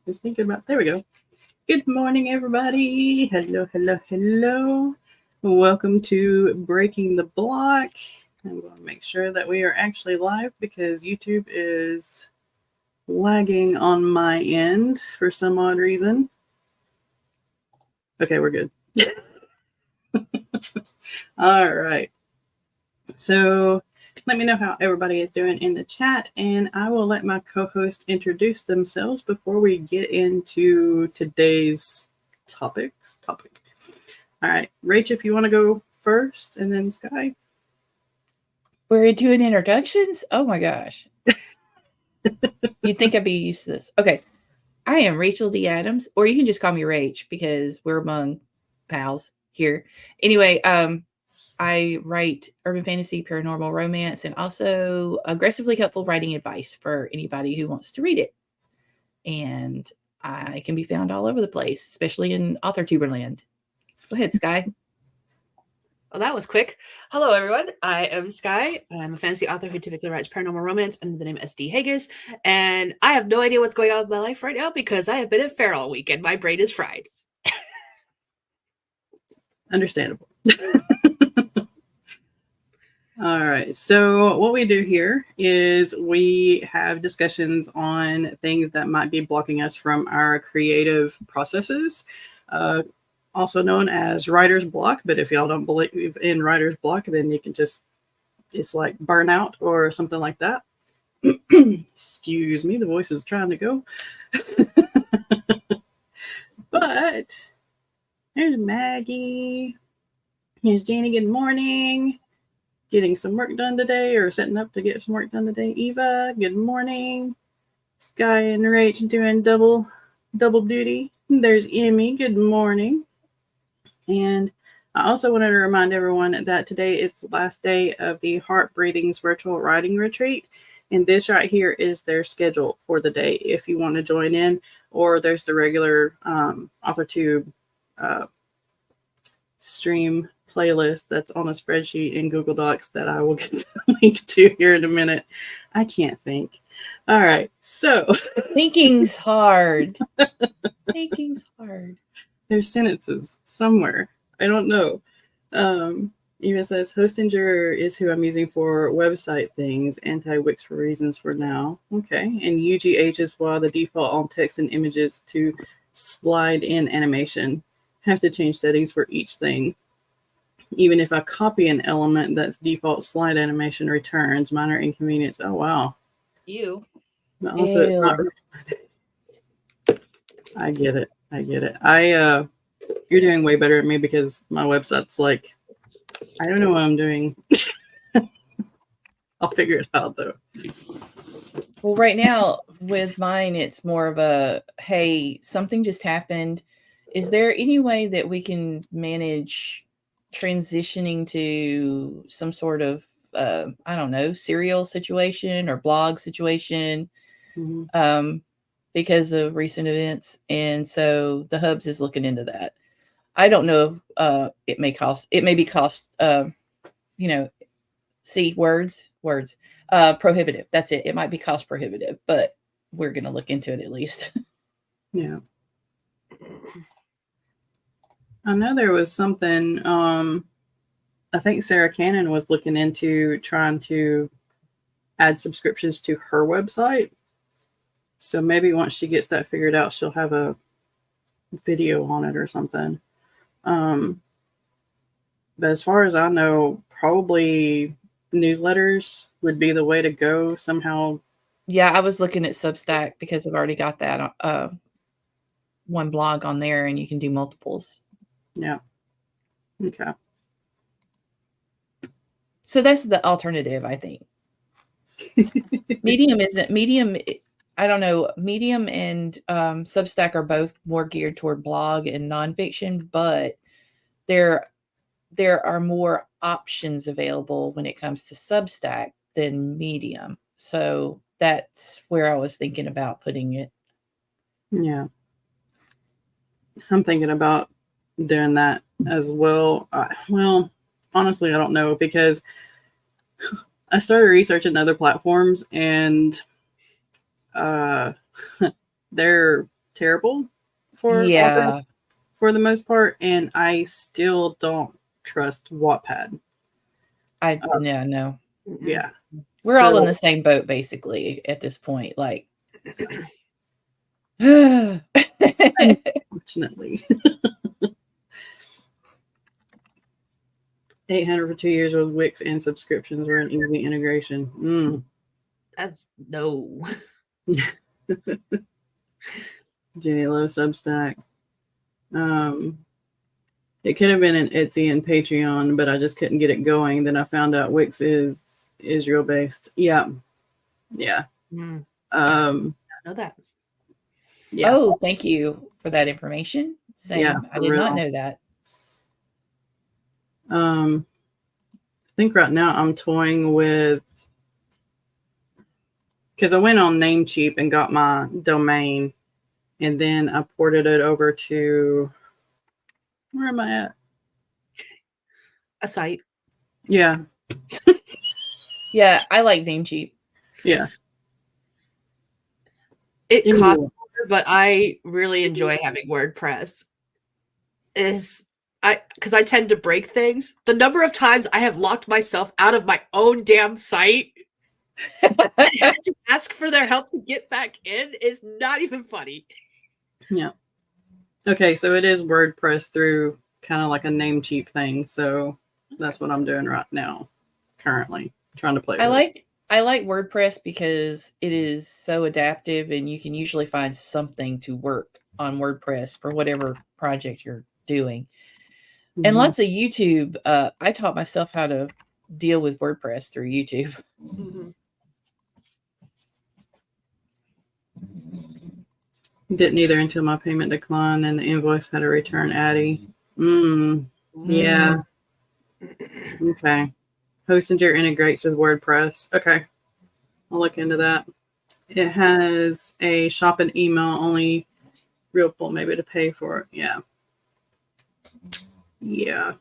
was thinking about, there we go. Good morning, everybody. Hello, hello, hello. Welcome to Breaking the Block. I'm going to make sure that we are actually live because YouTube is lagging on my end for some odd reason. Okay, we're good. All right. So let me know how everybody is doing in the chat, and I will let my co-host introduce themselves before we get into today's topic. All right, Rach, if you want to go first, and then Skye. We're doing introductions? Oh my gosh. You'd think I'd be used to this. Okay. I am Rachel D. Adams, or you can just call me Rach because we're among pals here. Anyway, I write urban fantasy, paranormal romance, and also aggressively helpful writing advice for anybody who wants to read it. And I can be found all over the place, especially in author tuberland. Go ahead, Skye. Well, that was quick. Hello, everyone. I am Skye. I'm a fantasy author who typically writes paranormal romance under the name SD Hegyes, and I have no idea what's going on in my life right now because I have been at fair all week and my brain is fried. Understandable. All right. So what we do here is we have discussions on things that might be blocking us from our creative processes, also known as writer's block. But if y'all don't believe in writer's block, then you can just, it's like burnout or something like that. Excuse me, the voice is trying to go. But here's Maggie. Here's Jenny. Good morning. Getting some work done today, or setting up to get some work done today. Eva, good morning. Skye and Rach doing double duty. There's Emmy, good morning. And I also wanted to remind everyone that today is the last day of the Heart Breathings virtual writing retreat. And this right here is their schedule for the day if you want to join in, or there's the regular AuthorTube stream playlist that's on a spreadsheet in Google Docs that I will get the link to here in a minute. I can't think. All right, so thinking's hard. Thinking's hard. There's sentences somewhere. I don't know. Even says Hostinger is who I'm using for website things. Anti-Wix for reasons for now. Okay, and UGH is why the default on text and images to slide in animation. Have to change settings for each thing. Even if I copy an element that's default slide animation returns, minor inconvenience. Oh, wow. You. But also, it's not. I get it. You're doing way better than me because my website's like, I don't know what I'm doing. I'll figure it out, though. Well, right now with mine, it's more of a, hey, something just happened. Is there any way that we can manage transitioning to some sort of I don't know, serial situation or blog situation because of recent events, and so the Hubs is looking into that. I don't know if it may be cost prohibitive. That's it. It might be cost prohibitive, but we're going to look into it at least. Yeah. I know there was something, I think Sarah Cannon was looking into trying to add subscriptions to her website. So maybe once she gets that figured out, she'll have a video on it or something. But as far as I know, probably newsletters would be the way to go somehow. Yeah, I was looking at Substack because I've already got that one blog on there, and you can do multiples. Yeah. Okay. So that's the alternative, I think. Medium. I don't know. Medium and Substack are both more geared toward blog and nonfiction, but there are more options available when it comes to Substack than Medium. So that's where I was thinking about putting it. Yeah. I'm thinking about doing that as well. Well, honestly, I don't know, because I started researching other platforms, and they're terrible for Yeah. for the most part, and I still don't trust Wattpad. No. Yeah, We're all in So- the same boat basically at this point. Like, unfortunately. 800 for 2 years with Wix and subscriptions or an easy integration. That's no. Jenny Low Substack. It could have been an Etsy and Patreon, but I just couldn't get it going. Then I found out Wix is Israel based. Yeah. I Um, know that. yeah. Oh, thank you for that information. Same. Yeah, I for did not real. know that. I think right now I'm toying with, because I went on Namecheap and got my domain, and then I ported it over to, where am I at? A site. Yeah. Yeah, I like Namecheap. Yeah. It Anyway. costs more, but I really enjoy having WordPress. Because I tend to break things. The number of times I have locked myself out of my own damn site I had to ask for their help to get back in is not even funny. Yeah. Okay, so it is WordPress through kind of like a Namecheap thing. So that's what I'm doing right now, currently trying to play. I with it. like WordPress because it is so adaptive and you can usually find something to work on WordPress for whatever project you're doing. And Mhm. lots of YouTube. I taught myself how to deal with WordPress through YouTube. Didn't either until my payment declined and the invoice had to return Addy. Yeah. Okay. Hostinger integrates with WordPress. Okay. I'll look into that. It has a shop and email only real pull maybe to pay for it. Yeah. I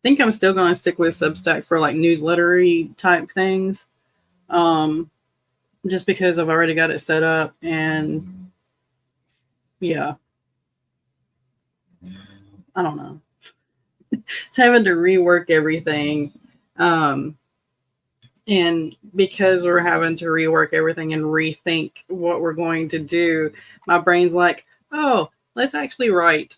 think I'm still going to stick with Substack for like newslettery type things. Just because I've already got it set up and yeah. I don't know. It's having to rework everything. And because we're having to rework everything and rethink what we're going to do, my brain's like, oh, let's actually write.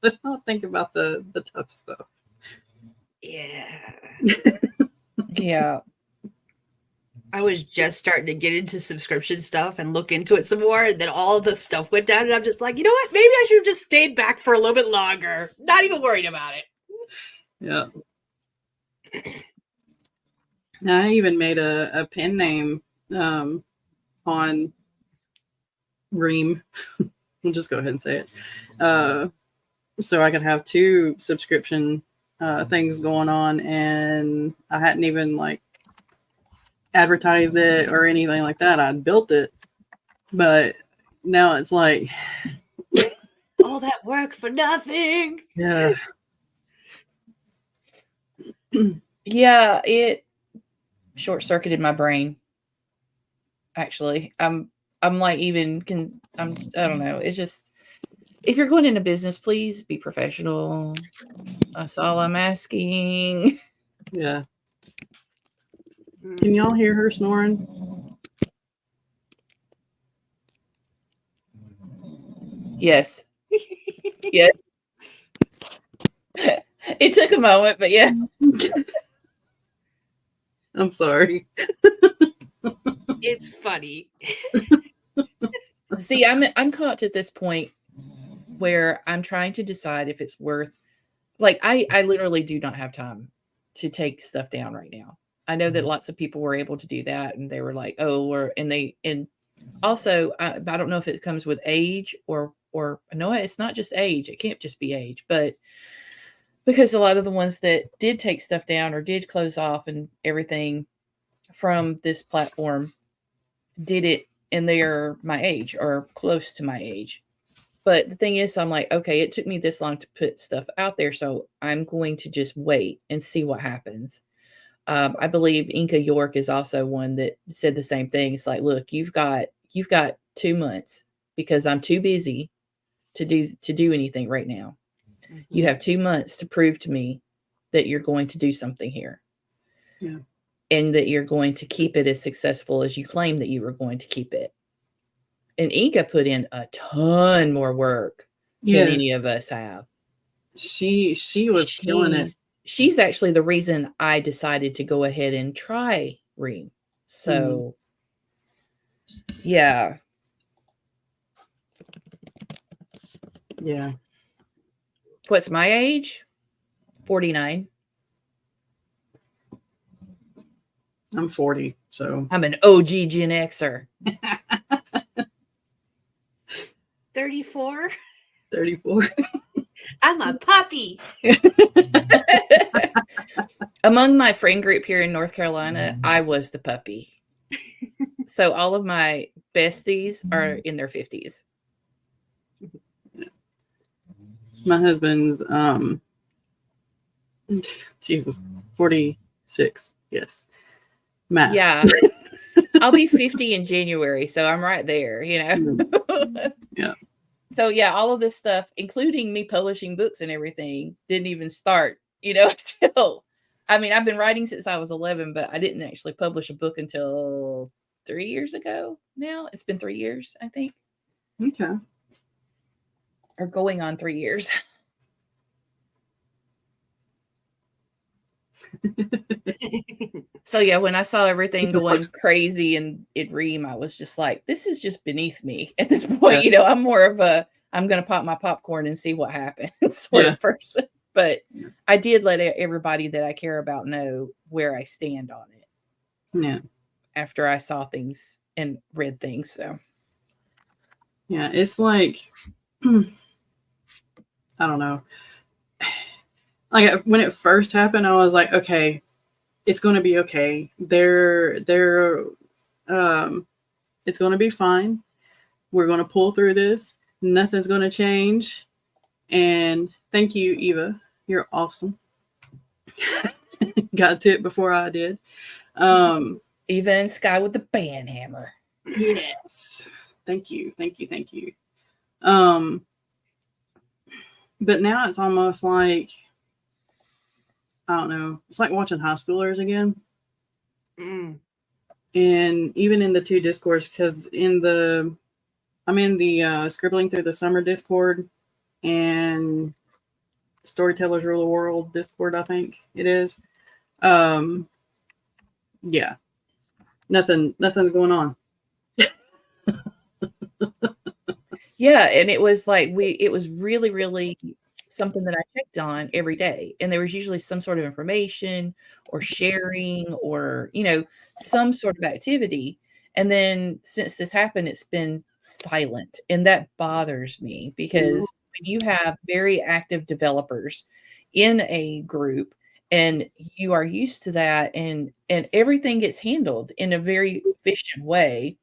Let's not think about the tough stuff. Yeah. Yeah. I was just starting to get into subscription stuff and look into it some more, and then all the stuff went down, and I'm just like, you know what? Maybe I should have just stayed back for a little bit longer. Not even worried about it. Yeah. Now, I even made a pen name on Ream. We'll just go ahead and say it. So I could have 2 subscription things going on, and I hadn't even like advertised it or anything like that. I'd built it, but now it's like all that work for nothing. Yeah. Yeah, it short-circuited my brain. Actually, I'm like I don't know. It's just, if you're going into business, please be professional. That's all I'm asking. Yeah. Can y'all hear her snoring? Yes. Yes. It took a moment, but yeah. I'm sorry. It's funny. See, I'm caught at this point where I'm trying to decide if it's worth, like, I literally do not have time to take stuff down right now. I know that lots of people were able to do that, and they were like, oh, and also I don't know if it comes with age or no, it's not just age. It can't just be age, but because a lot of the ones that did take stuff down or did close off and everything from this platform did it, and they're my age or close to my age. But the thing is, I'm like, okay, it took me this long to put stuff out there, so I'm going to just wait and see what happens. I believe Inca York is also one that said the same thing. It's like, look, you've got you've got 2 months because I'm too busy to do anything right now. You have 2 months to prove to me that you're going to do something here. Yeah. And that you're going to keep it as successful as you claim that you were going to keep it. And Inga put in a ton more work than any of us have. She was killing it. She's actually the reason I decided to go ahead and try Ream. So, yeah. Yeah. What's my age? 49. I'm 40, so I'm an OG Gen Xer. 34. 34. I'm a puppy. Among my friend group here in North Carolina, I was the puppy. So all of my besties are in their 50s. My husband's Jesus, 46. Yes. Math. Yeah. I'll be 50 in January, so I'm right there, you know. Yeah. So yeah, all of this stuff, including me publishing books and everything, didn't even start, you know, until, I mean, I've been writing since I was 11, but I didn't actually publish a book until 3 years ago now. It's been 3 years, I think. Okay. Or going on 3 years. So yeah, when I saw everything going crazy and it Ream, I was just like, this is just beneath me at this point. Yeah. You know, I'm more of a, I'm going to pop my popcorn and see what happens sort of person. But I did let everybody that I care about know where I stand on it. Yeah. After I saw things and read things. So yeah, it's like, I don't know. Like when it first happened, I was like, okay, it's going to be okay. It's going to be fine. We're going to pull through this. Nothing's going to change. And thank you, Eva. You're awesome. Got to it before I did. Eva and Skye with the band hammer. Yes. Thank you. But now it's almost like, I don't know. It's like watching high schoolers again. Mm. And even in the two discords, because I'm in the Scribbling Through the Summer Discord and Storytellers Rule the World Discord, I think it is. Yeah. Nothing's going on. Yeah, and it was like it was really, really something that I checked on every day. And there was usually some sort of information or sharing or, you know, some sort of activity. And then since this happened, it's been silent. And that bothers me because when you have very active developers in a group and you are used to that and everything gets handled in a very efficient way.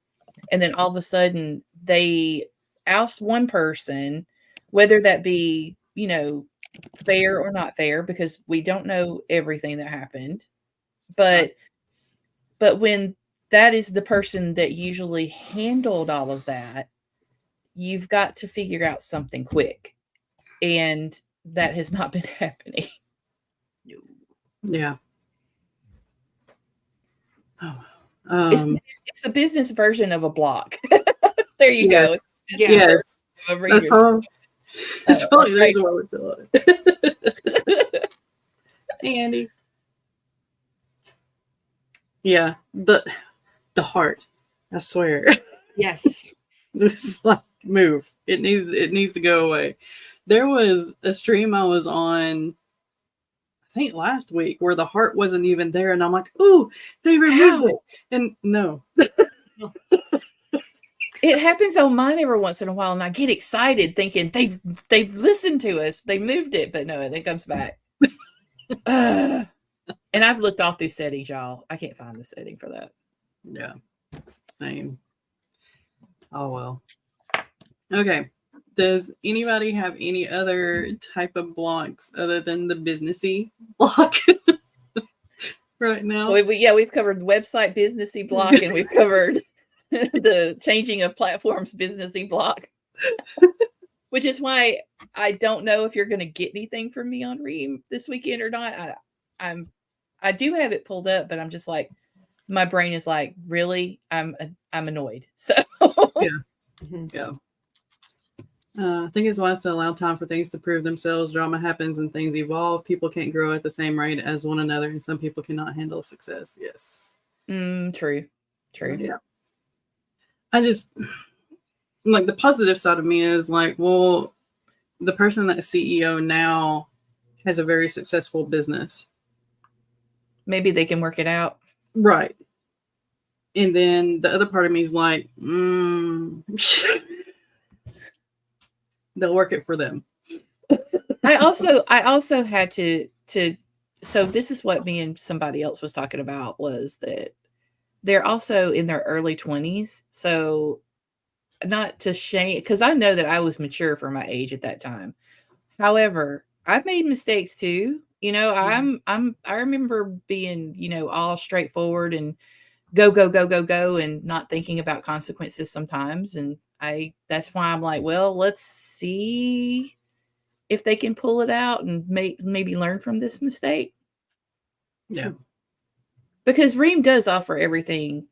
And then all of a sudden they oust one person, whether that be, you know, fair or not fair, because we don't know everything that happened. But when that is the person that usually handled all of that, you've got to figure out something quick. And that has not been happening. Yeah. It's the business version of a block. There you go. Yes. That's probably the reason why we're still on it. Hey, Andy. Yeah. The heart. I swear. Yes. This is like move. It needs to go away. There was a stream I was on, I think last week, where the heart wasn't even there, and I'm like, "Ooh, they removed it!" And no, it happens on mine every once in a while, and I get excited thinking they've listened to us, they moved it, but no, it comes back. And I've looked all through settings, y'all. I can't find the setting for that. Yeah, same. Oh well. Okay. Does anybody have any other type of blocks other than the businessy block right now? We've covered website businessy block, and we've covered the changing of platforms businessy block. Which is why I don't know if you're going to get anything from me on Ream this weekend or not. I do have it pulled up, but I'm just like, my brain is like, really? I'm annoyed. So Yeah. I think it's wise to allow time for things to prove themselves. Drama happens and things evolve. People can't grow at the same rate as one another, and some people cannot handle success. Yes. True. Yeah. I just like the positive side of me is like, well, the person that's CEO now has a very successful business. Maybe they can work it out. Right. And then the other part of me is like, they'll work it for them. I also had to so this is what me and somebody else was talking about, was that they're also in their early 20s. So not to shame, because I know that I was mature for my age at that time. However, I've made mistakes too. You know, I remember being, you know, all straightforward and go, and not thinking about consequences sometimes. And that's why I'm like, well, let's see if they can pull it out and maybe learn from this mistake. Yeah. Because Ream does offer everything,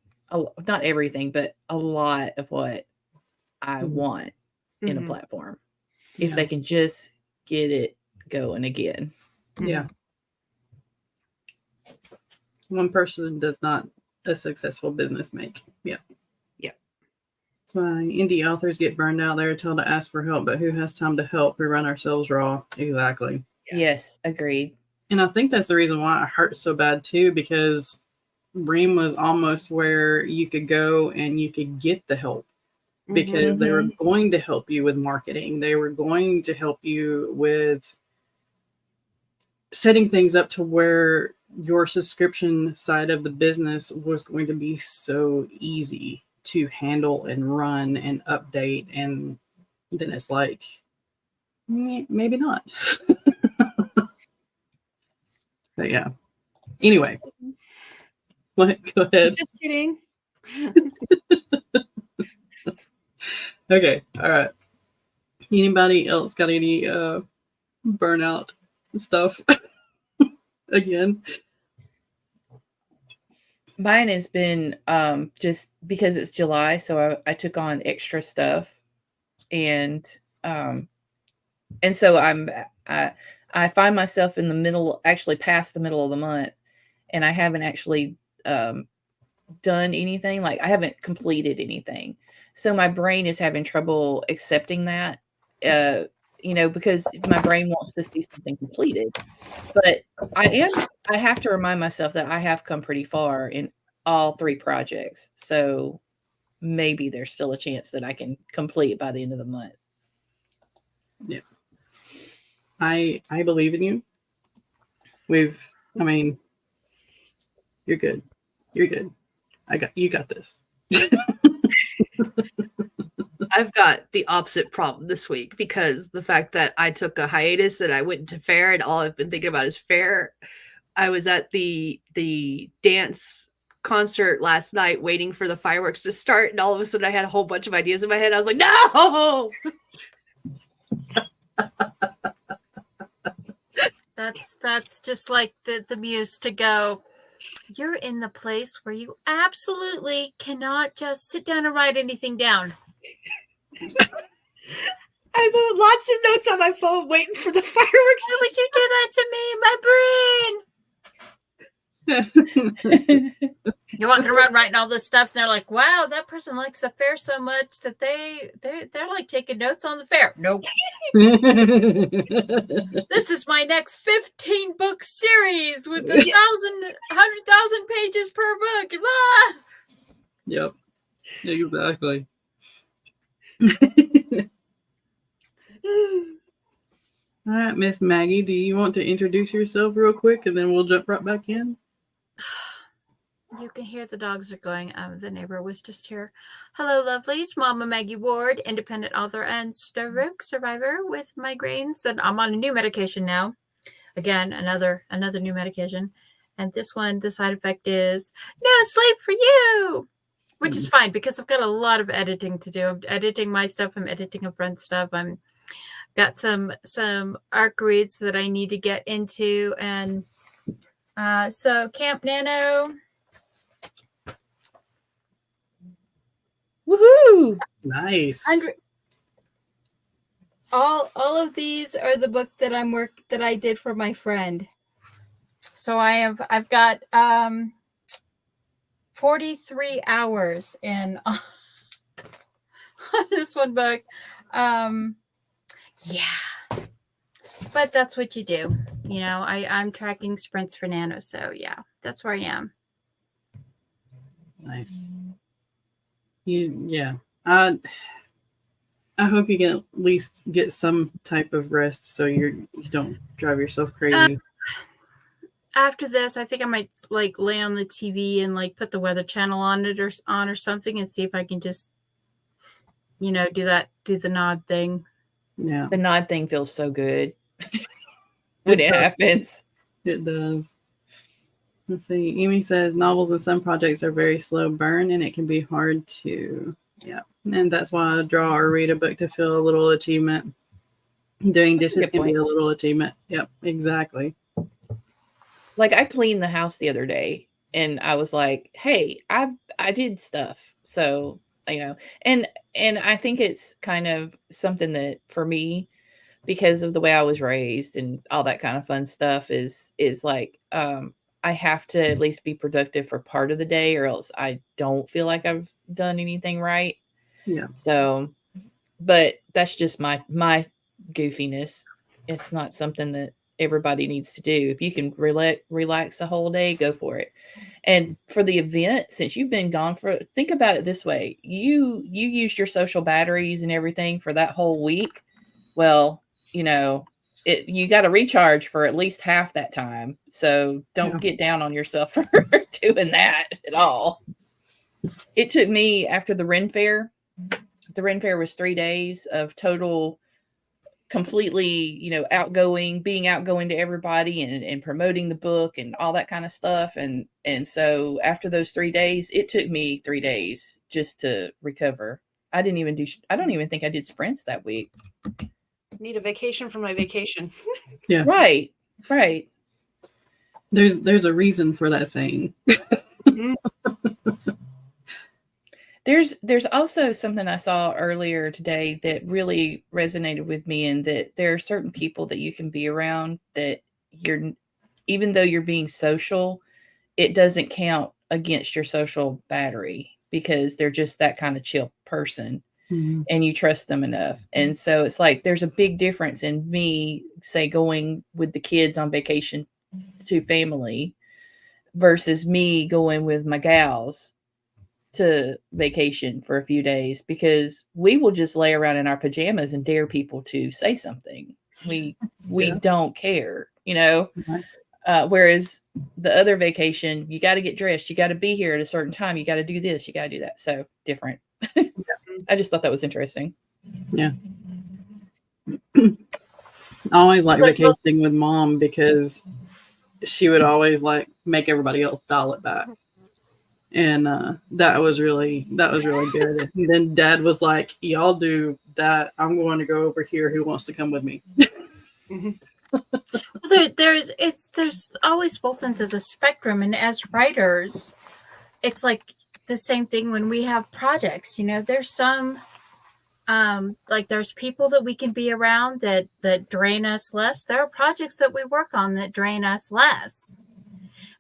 not everything, but a lot of what I want in a platform. If they can just get it going again. Yeah. One person does not a successful business make. Yeah. Yeah. That's why indie authors get burned out. They're told to ask for help, but who has time to help? We run ourselves raw. Exactly. Yeah. Yes, agreed. And I think that's the reason why it hurt so bad too, because Ream was almost where you could go and you could get the help, because they were going to help you with marketing. They were going to help you with setting things up to where your subscription side of the business was going to be so easy to handle and run and update. And then it's like, maybe not. But yeah. Anyway. What? Go ahead. Just kidding. Okay. All right. Anybody else got any burnout stuff? Again. Mine has been just because it's July, so I took on extra stuff, and so I find myself in the middle, actually past the middle of the month, and I haven't actually done anything. Like, I haven't completed anything, so my brain is having trouble accepting that. You know, because my brain wants to see something completed. But I have to remind myself that I have come pretty far in all 3 projects. So maybe there's still a chance that I can complete by the end of the month. Yeah. I believe in you. I mean, you're good. You're good. You got this. I've got the opposite problem this week, because the fact that I took a hiatus and I went to fair, and all I've been thinking about is fair. I was at the dance concert last night waiting for the fireworks to start, and all of a sudden I had a whole bunch of ideas in my head. I was like, no! That's just like the muse to go, you're in the place where you absolutely cannot just sit down and write anything down. I wrote lots of notes on my phone waiting for the fireworks. Why would you do that to me? My brain. You're walking around writing all this stuff, and they're like, wow, that person likes the fair so much that they're like taking notes on the fair. Nope. This is my next 15-book series with 100,000 pages per book. Blah. Yep. Exactly. All right, Miss Maggie, do you want to introduce yourself real quick, and then we'll jump right back in? You can hear the dogs are going. The neighbor was just here. Hello, lovelies. Mama Maggie Ward, independent author and stroke survivor with migraines. That I'm on a new medication now. Again, another new medication. And this one, the side effect is no sleep for you. which is fine because I've got a lot of editing to do. I'm editing my stuff. I'm editing a friend's stuff. I'm got some arc reads that I need to get into, and so Camp Nano. Woohoo! Nice. All of these are the book that I did for my friend. So I've got 43 hours in on this one book. Yeah. But that's what you do. You know, I'm tracking sprints for Nano, so yeah, that's where I am. Nice. I hope you can at least get some type of rest so you don't drive yourself crazy. After this, I think I might like lay on the TV and like put the Weather Channel on it or something and see if I can just, you know, do the nod thing. Yeah. The nod thing feels so good when it happens. It does. Let's see. Amy says novels and some projects are very slow burn and it can be hard to, and that's why I draw or read a book to feel a little achievement. Doing dishes can be a little achievement. Yep, exactly. Like I cleaned the house the other day and I was like, hey, I did stuff. So, you know, and I think it's kind of something that for me, because of the way I was raised and all that kind of fun stuff is like, I have to at least be productive for part of the day or else I don't feel like I've done anything right. Yeah. So, but that's just my goofiness. It's not something that everybody needs to do. If you can relax a whole day, go for it. And for the event, since you've been gone think about it this way. You used your social batteries and everything for that whole week. Well, you know, you got to recharge for at least half that time. So don't get down on yourself for doing that at all. It took me after the Ren Fair. The Ren Fair was 3 days of total, completely, you know, being outgoing to everybody and promoting the book and all that kind of stuff. And so after those 3 days, it took me 3 days just to recover. I don't even think I did sprints that week. Need a vacation from my vacation. Yeah. Right. There's a reason for that saying. Mm-hmm. There's also something I saw earlier today that really resonated with me, and that there are certain people that you can be around that even though you're being social, it doesn't count against your social battery because they're just that kind of chill person. Mm-hmm. And you trust them enough. And so it's like there's a big difference in me, say, going with the kids on vacation to family versus me going with my gals to vacation for a few days, because we will just lay around in our pajamas and dare people to say something. We don't care, you know. Whereas the other vacation, you got to get dressed, you got to be here at a certain time, you got to do this, you got to do that. So different. I just thought that was interesting. Yeah. I always like vacationing with Mom because she would always like make everybody else dial it back. And that was really good. And then Dad was like, y'all do that. I'm going to go over here. Who wants to come with me? Mm-hmm. There's always both ends of the spectrum. And as writers, it's like the same thing when we have projects. You know, there's some like there's people that we can be around that drain us less. There are projects that we work on that drain us less.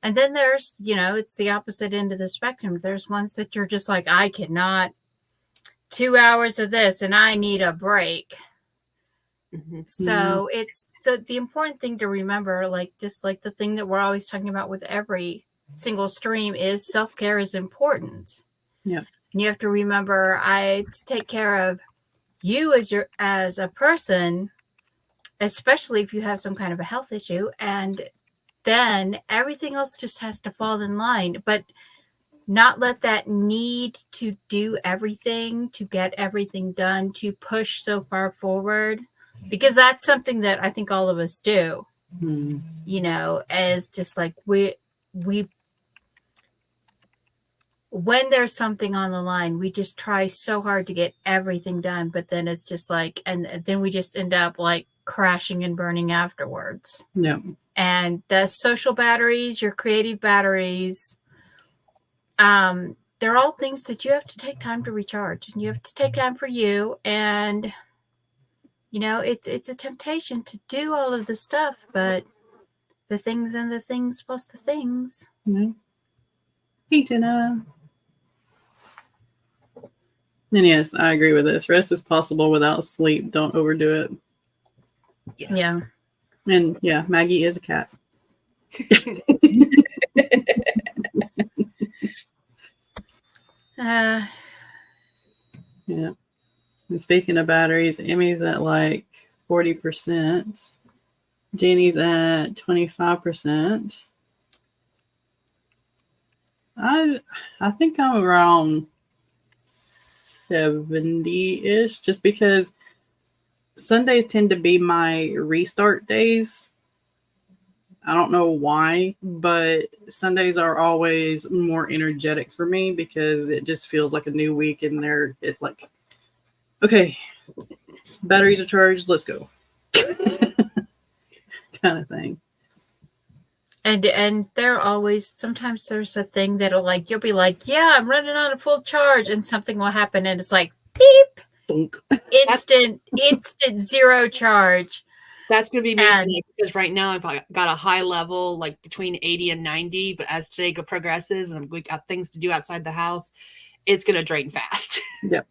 And then there's, you know, it's the opposite end of the spectrum. There's ones that you're just like, I cannot 2 hours of this and I need a break. Mm-hmm. So it's the important thing to remember, like just like the thing that we're always talking about with every single stream is self-care is important. Yeah. And you have to remember to take care of you as a person, especially if you have some kind of a health issue, and then everything else just has to fall in line, but not let that need to do everything, to get everything done, to push so far forward, because that's something that I think all of us do, you know, as just like we when there's something on the line, we just try so hard to get everything done, but then it's just like, and then we just end up like crashing and burning afterwards. Yeah. And the social batteries, your creative batteries, they're all things that you have to take time to recharge, and you have to take time for you. And you know, it's a temptation to do all of the stuff, but the things and the things plus the things. Yeah. Hey, Jenna. And yes, I agree with this. Rest is possible without sleep. Don't overdo it. Yes. Yeah. And yeah, Maggie is a cat. Uh, Yeah. And speaking of batteries, Emmy's at like 40%. Jeannie's at 25%. I think I'm around 70-ish, just because Sundays tend to be my restart days. I don't know why, but Sundays are always more energetic for me because it just feels like a new week, and it's like, okay, batteries are charged, let's go. Kind of thing. and they're always, sometimes there's a thing that'll like, you'll be like, yeah, I'm running on a full charge, and something will happen and it's like beep, Dunk. instant zero charge. That's going to be me And- today, because right now I've got a high level, like between 80 and 90. But as today progresses and we got things to do outside the house, it's going to drain fast. Yep.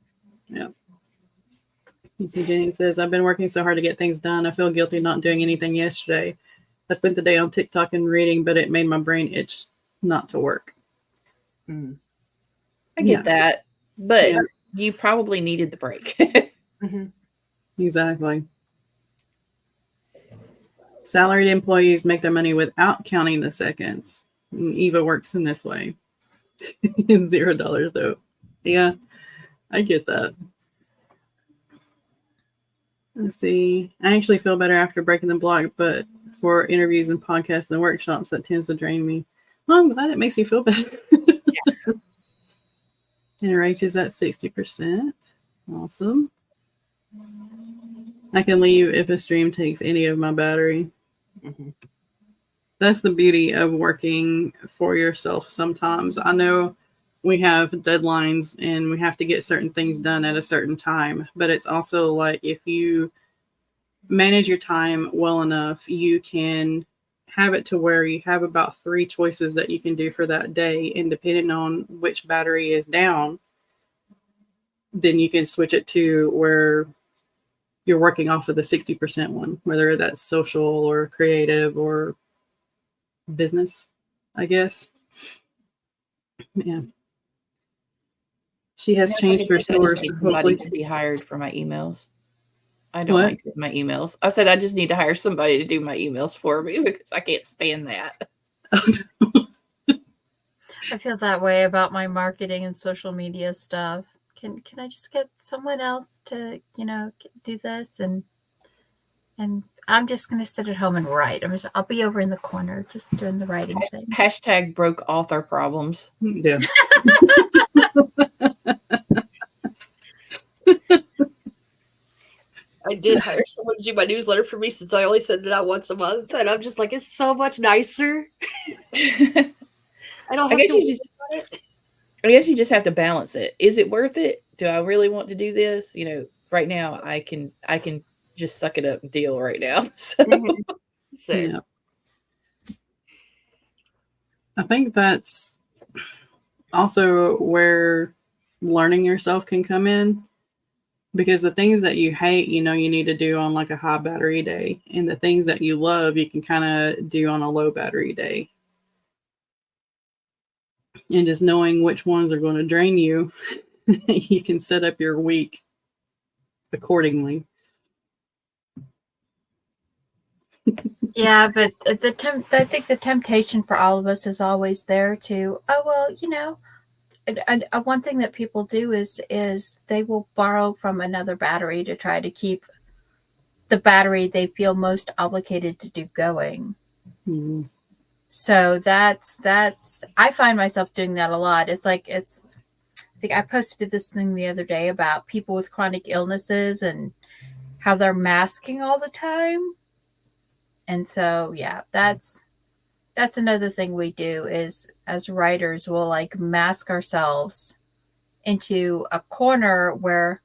And so Jenny says, I've been working so hard to get things done. I feel guilty not doing anything yesterday. I spent the day on TikTok and reading, but it made my brain itch not to work. I get that, but you probably needed the break. Mhm. Exactly. Salaried employees make their money without counting the seconds. And Eva works in this way. $0 though. Yeah, I get that. Let's see. I actually feel better after breaking the block, but for interviews and podcasts and workshops, that tends to drain me. Well, I'm glad it makes you feel better. And RH is at 60%. Awesome. I can leave if a stream takes any of my battery. Mhm. That's the beauty of working for yourself sometimes. I know we have deadlines and we have to get certain things done at a certain time, but it's also like if you manage your time well enough, you can have it to where you have about 3 choices that you can do for that day, and depending on which battery is down, then you can switch it to where you're working off of the 60% one, whether that's social or creative or business, I guess. Yeah. She has changed her I source. just need somebody to be hired for my emails. I don't What? like doing my emails. I said I just need to hire somebody to do my emails for me because I can't stand that. I feel that way about my marketing and social media stuff. Can I just get someone else to, do this, and I'm just gonna sit at home and write. I'll be over in the corner just doing the writing thing. Hashtag broke author problems. Yeah. I did hire someone to do my newsletter for me, since I only send it out once a month, and I'm just like, it's so much nicer. I don't have I guess you just have to balance it. Is it worth it? Do I really want to do this? Right now I can just suck it up and deal right now. So. Same. Yeah. I think that's also where learning yourself can come in, because the things that you hate, you need to do on like a high battery day, and the things that you love, you can kind of do on a low battery day. And just knowing which ones are going to drain you, you can set up your week accordingly. Yeah, but I think the temptation for all of us is always there to, one thing that people do is they will borrow from another battery to try to keep the battery they feel most obligated to do going. Mm-hmm. So that's I find myself doing that a lot. It's like I think I posted this thing the other day about people with chronic illnesses and how they're masking all the time. And so yeah, that's another thing we do is as writers we'll like mask ourselves into a corner where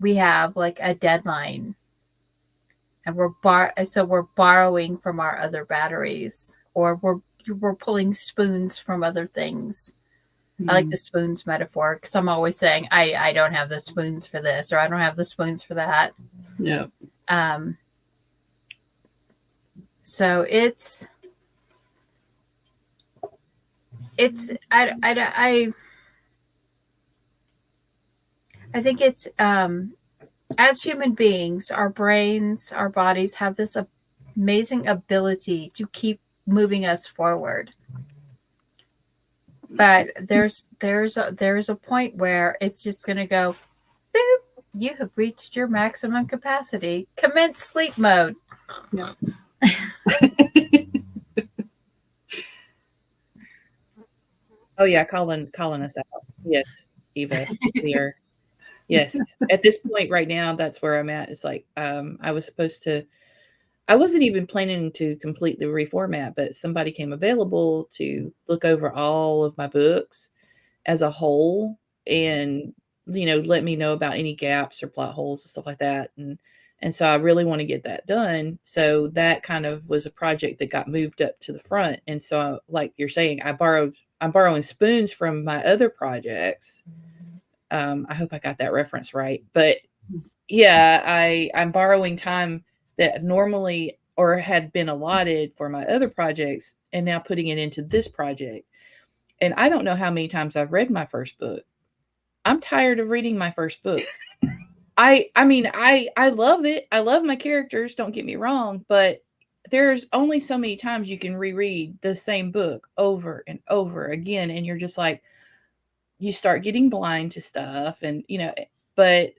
we have like a deadline and we're borrowing from our other batteries, or we're pulling spoons from other things. I like the spoons metaphor because I'm always saying I don't have the spoons for this, or I don't have the spoons for that. Yeah. So it's I think it's as human beings, our brains, our bodies have this amazing ability to keep moving us forward. But there's a point where it's just going to go, boop, you have reached your maximum capacity. Commence sleep mode. Yeah. Oh yeah, calling us out. Yes, Eva, we are. Yes, at this point right now, that's where I'm at. It's like I wasn't even planning to complete the reformat, but somebody came available to look over all of my books as a whole and, let me know about any gaps or plot holes and stuff like that. And so I really want to get that done. So that kind of was a project that got moved up to the front. And so like you're saying, I'm borrowing spoons from my other projects. I hope I got that reference right, but yeah, I'm borrowing time that normally or had been allotted for my other projects and now putting it into this project. And I don't know how many times I've read my first book. I'm tired of reading my first book. I mean, I love it. I love my characters. Don't get me wrong, but there's only so many times you can reread the same book over and over again. And you're just like, you start getting blind to stuff and, but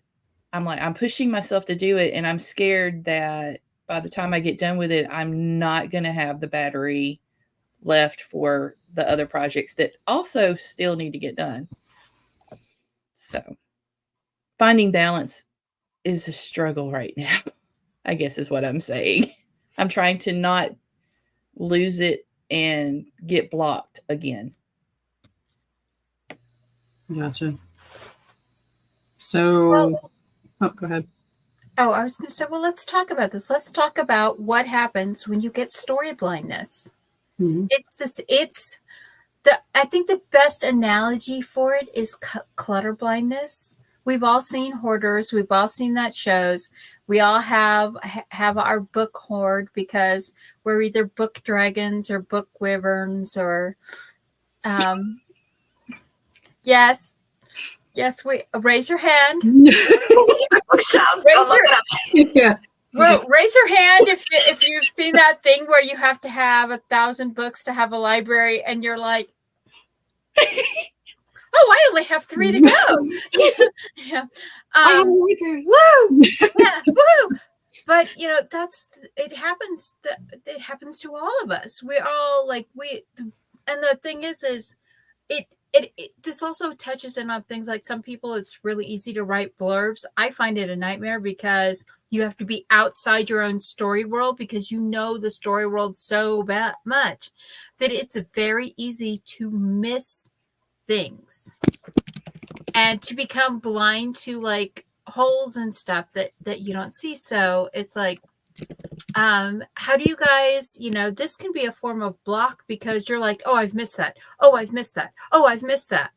I'm like, I'm pushing myself to do it. And I'm scared that by the time I get done with it, I'm not going to have the battery left for the other projects that also still need to get done. So finding balance is a struggle right now, I guess is what I'm saying. I'm trying to not lose it and get blocked again. Gotcha. So, go ahead. Oh, I was going to say, well, let's talk about this. Let's talk about what happens when you get story blindness. Mm-hmm. I think the best analogy for it is clutter blindness. We've all seen Hoarders. We've all seen that shows. We all have our book hoard because we're either book dragons or book wyverns or, yes, we raise your hand. Raise your hand if you've seen that thing where you have to have 1,000 books to have a library, and you're like, oh, I only have 3 to go. Yeah. I have a library. Woo! Yeah, woo! But it happens. It happens to all of us. We all and the thing is it this also touches in on things like some people it's really easy to write blurbs. I find it a nightmare because you have to be outside your own story world because the story world so much that it's very easy to miss things and to become blind to like holes and stuff that you don't see. So it's like, how do you guys, this can be a form of block because you're like, oh, I've missed that. Oh, I've missed that. Oh, I've missed that.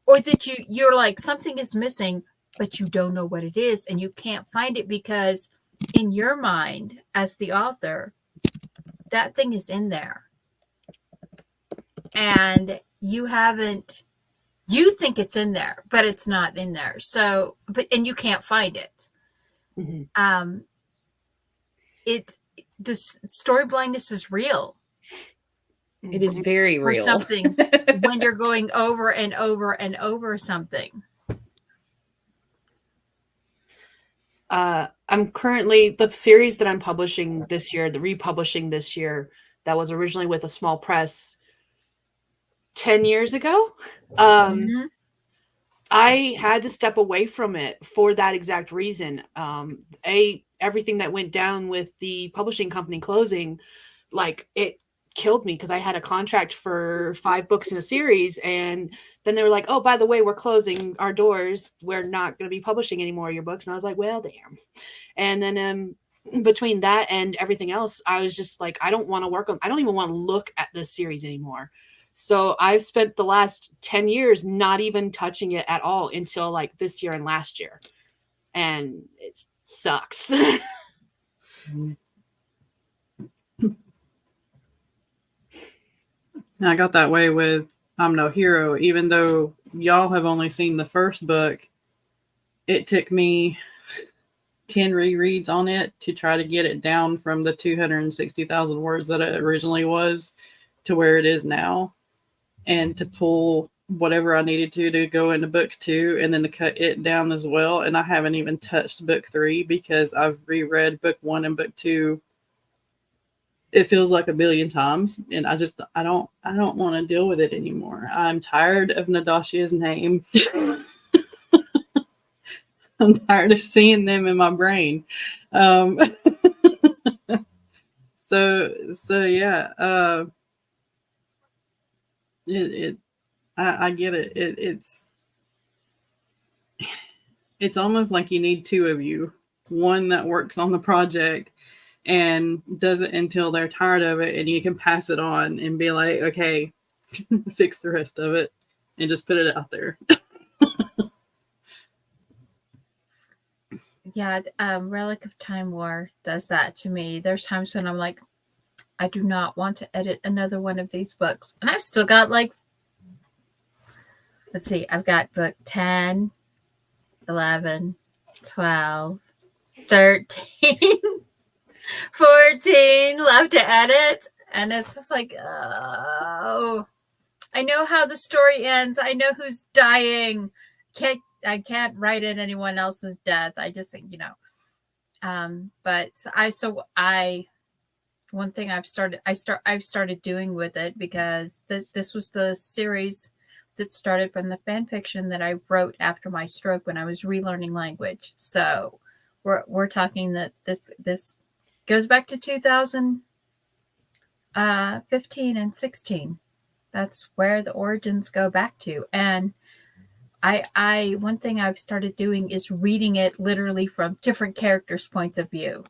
Or that you're like, something is missing, but you don't know what it is and you can't find it because in your mind as the author, that thing is in there. And you think it's in there, but it's not in there. So, and you can't find it. Mm-hmm. This story blindness is real. It is very real. Or something when you're going over and over and over something. I'm currently the series that I'm publishing this year, the republishing this year, that was originally with a small press 10 years ago. Mhm. I had to step away from it for that exact reason. Everything that went down with the publishing company closing, like, it killed me because I had a contract for 5 books in a series, and then they were like, "Oh, by the way, we're closing our doors. We're not going to be publishing any more of your books." And I was like, "Well, damn." And then between that and everything else, I was just like, I don't want to work on. I don't even want to look at this series anymore. So I've spent the last 10 years not even touching it at all until like this year and last year, and it sucks. And I got that way with I'm No Hero. Even though y'all have only seen the first book, it took me 10 rereads on it to try to get it down from the 260,000 words that it originally was to where it is now, and to pull whatever I needed to go into book 2 and then to cut it down as well. And I haven't even touched book 3 because I've reread book 1 and book 2. It feels like a billion times, and I don't want to deal with it anymore. I'm tired of Nadashia's name. I'm tired of seeing them in my brain. So yeah, I get it. It's almost like you need 2 of you. One that works on the project and does it until they're tired of it, and you can pass it on and be like, okay, fix the rest of it and just put it out there. Yeah, Relic of Time War does that to me. There's times when I'm like, I do not want to edit another one of these books. And I've still got like, let's see, I've got book 10, 11, 12, 13, 14 left to edit. And it's just like, oh, I know how the story ends. I know who's dying. I can't write in anyone else's death. I just think, but one thing I've started doing with it, because this was the series that started from the fan fiction that I wrote after my stroke when I was relearning language. So we're talking that this goes back to 2015 and 16. That's where the origins go back to. And I one thing I've started doing is reading it literally from different characters' points of view.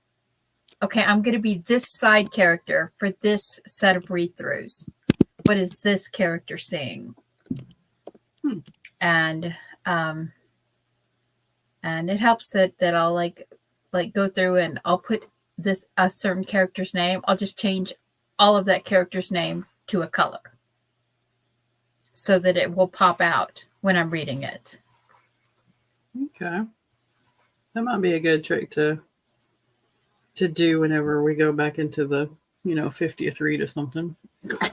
Okay, I'm going to be this side character for this set of read-throughs. What is this character seeing? And it helps that I'll like go through and I'll put a certain character's name. I'll just change all of that character's name to a color so that it will pop out when I'm reading it. Okay. That might be a good trick to do whenever we go back into the 50th read or something.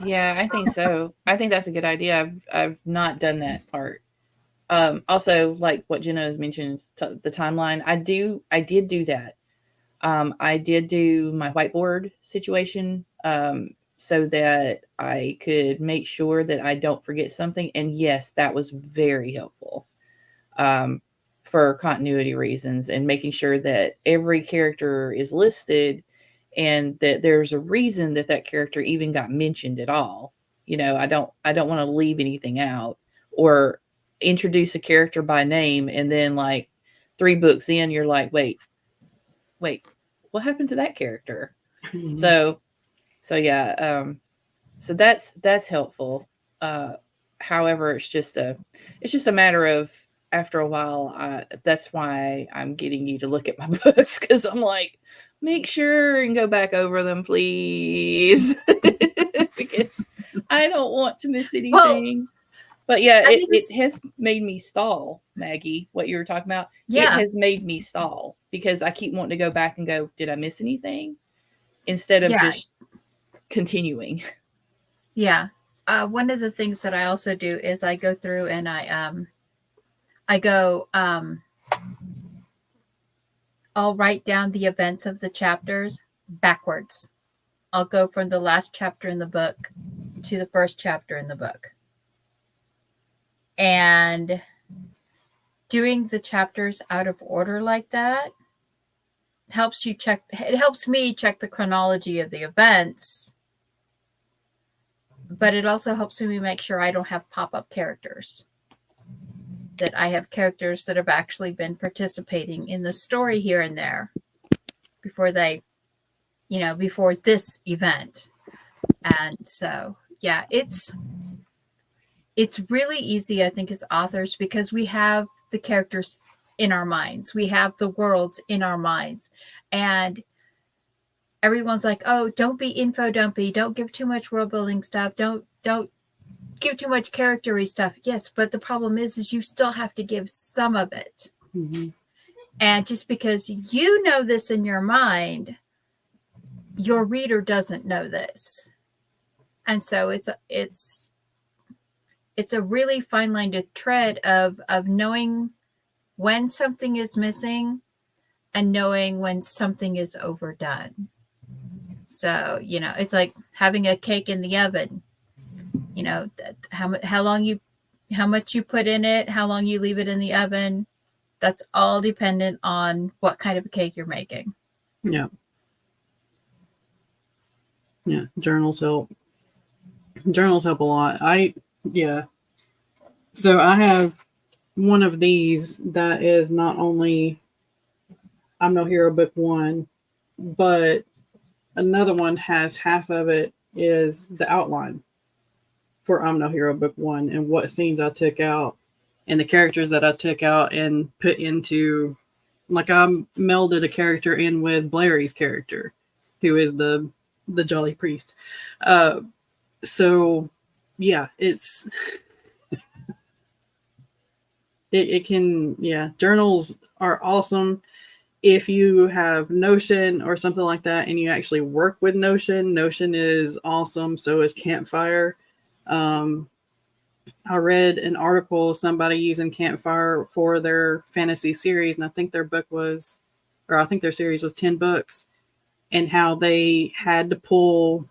Yeah, I think so. I think that's a good idea. I've not done that part. Also, like what Jenna has mentioned, the timeline. I did do that. I did do my whiteboard situation so that I could make sure that I don't forget something. And yes, that was very helpful for continuity reasons, and making sure that every character is listed and that there's a reason that character even got mentioned at all. I don't want to leave anything out or introduce a character by name and then like 3 books in you're like, wait, what happened to that character? Mm-hmm. So yeah, so that's helpful. However, it's just a matter of, after a while, that's why I'm getting you to look at my books, because I'm like, make sure and go back over them, please. Because I don't want to miss anything. Well, but yeah, it has made me stall, Maggie, what you were talking about. Yeah. It has made me stall because I keep wanting to go back and go, did I miss anything? Instead of just continuing. Yeah. One of the things that I also do is I go through and I'll write down the events of the chapters backwards. I'll go from the last chapter in the book to the first chapter in the book. And doing the chapters out of order like that helps me check the chronology of the events, but it also helps me make sure I don't have pop-up characters, that I have characters that have actually been participating in the story here and there before before this event. And so, yeah, it's really easy, I think, as authors, because we have the characters in our minds. We have the worlds in our minds. And everyone's like, oh, don't be info dumpy. Don't give too much world building stuff. Don't give too much character-y stuff. Yes, but the problem is you still have to give some of it. Mm-hmm. And just because you know this in your mind, your reader doesn't know this. And so it's a really fine line to tread of knowing when something is missing and knowing when something is overdone. So, it's like having a cake in the oven. How much you put in it, how long you leave it in the oven, that's all dependent on what kind of a cake you're making. Yeah. Yeah. Journals help. Journals help a lot. So I have one of these that is not only I'm No Hero Book 1, but another one has half of it is the outline for I'm No Hero Book 1 and what scenes I took out and the characters that I took out and put into, like, I melded a character in with Blairy's character, who is the Jolly Priest. So yeah, it's it can, journals are awesome. If you have Notion or something like that and you actually work with Notion is awesome. So is Campfire. I read an article of somebody using Campfire for their fantasy series, and I think their series was 10 books, and how they had to pull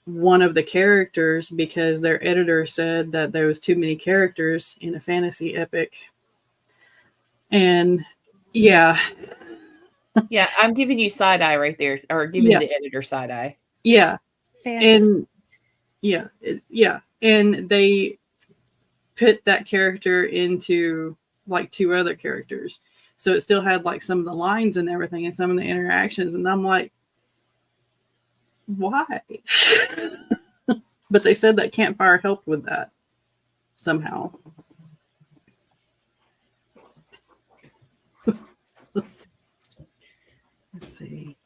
one of the characters because their editor said that there was too many characters in a fantasy epic. And yeah, I'm giving you side eye right there, or giving the editor side eye. Yeah. Fantasy. And and they put that character into like two other characters, so it still had like some of the lines and everything and some of the interactions, and I'm like, why? But they said that Campfire helped with that somehow. Let's see.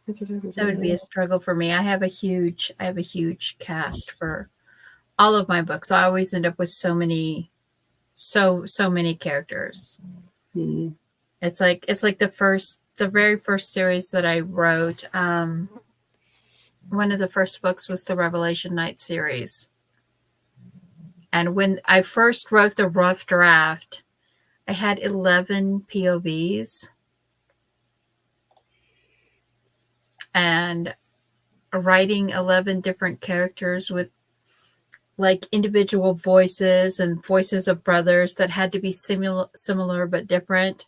That would be a struggle for me. I have a huge cast for all of my books. I always end up with so many characters. Hmm. It's like the very first series that I wrote. One of the first books was the Revelation Night series. And when I first wrote the rough draft, I had 11 POVs. And writing 11 different characters with like individual voices and voices of brothers that had to be similar but different.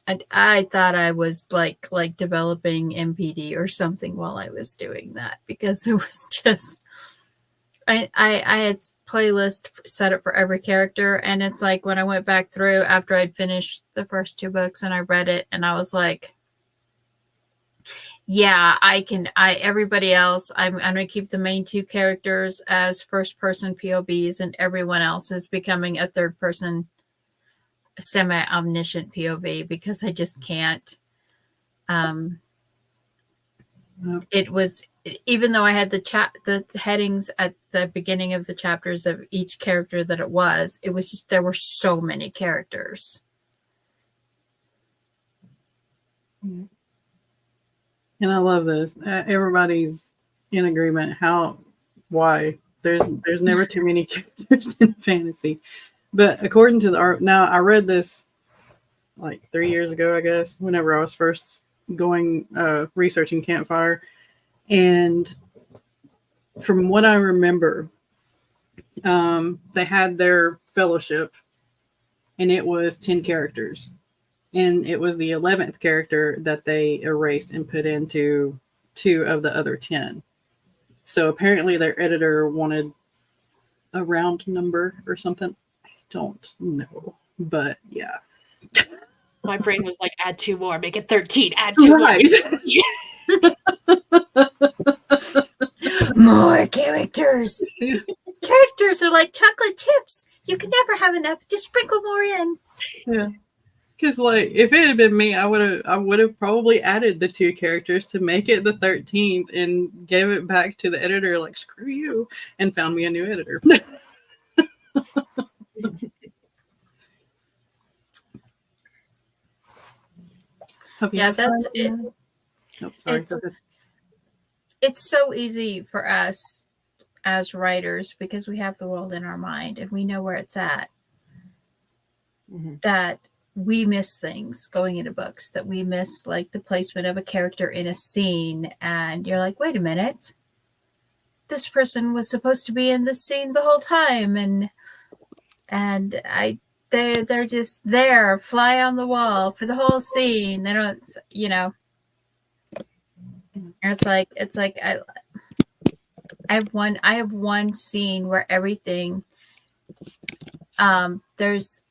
And I thought I was like developing MPD or something while I was doing that, because it was just, I had playlist set up for every character. And it's like when I went back through after I'd finished the first two books and I read it, and I was like, yeah, everybody else, I'm going to keep the main two characters as first person POVs, and everyone else is becoming a third person semi-omniscient POV, because I just can't. It was, even though I had the headings at the beginning of the chapters of each character that it was just, there were so many characters. Mm-hmm. And I love this. Everybody's in agreement. Why? There's never too many characters in fantasy. But according to the art, now I read this like 3 years ago, I guess, whenever I was first going researching Campfire, and from what I remember, they had their fellowship, and it was 10 characters, and it was the 11th character that they erased and put into 2 of the other 10. So apparently their editor wanted a round number or something. I don't know, but yeah. My brain was like, add 2 more, make it 13, add 2 Right. more. More characters. Characters are like chocolate chips. You can never have enough. Just sprinkle more in. Yeah. Because like if it had been me, I would have probably added the 2 characters to make it the 13th and gave it back to the editor like screw you and found me a new editor. Yeah, that's it. Oh, sorry. It's so easy for us as writers because we have the world in our mind and we know where it's at. Mm-hmm. That we miss things going into books, that we miss like the placement of a character in a scene, and you're like, wait a minute, this person was supposed to be in this scene the whole time, and they're just there, fly on the wall for the whole scene. They don't, you know. It's like I have one scene where everything there's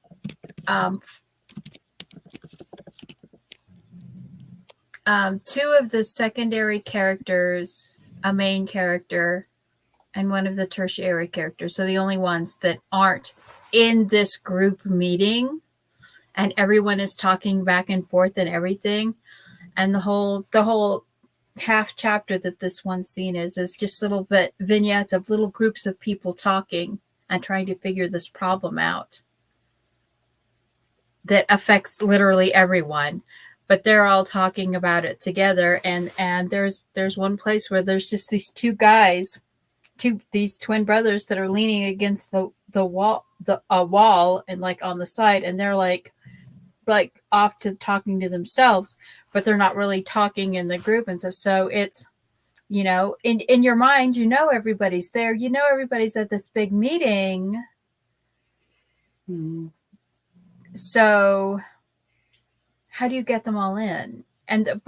2 of the secondary characters, a main character, and one of the tertiary characters. So the only ones that aren't in this group meeting, and everyone is talking back and forth and everything. And the whole half chapter that this one scene is just little vignettes of little groups of people talking and trying to figure this problem out that affects literally everyone. But they're all talking about it together, and there's one place where there's just these 2 guys, these twin brothers that are leaning against the wall, a wall, and like on the side, and they're like off to talking to themselves, but they're not really talking in the group and stuff. So it's, you know, in your mind, you know, everybody's there, you know, everybody's at this big meeting. Mm-hmm. So how do you get them all in? And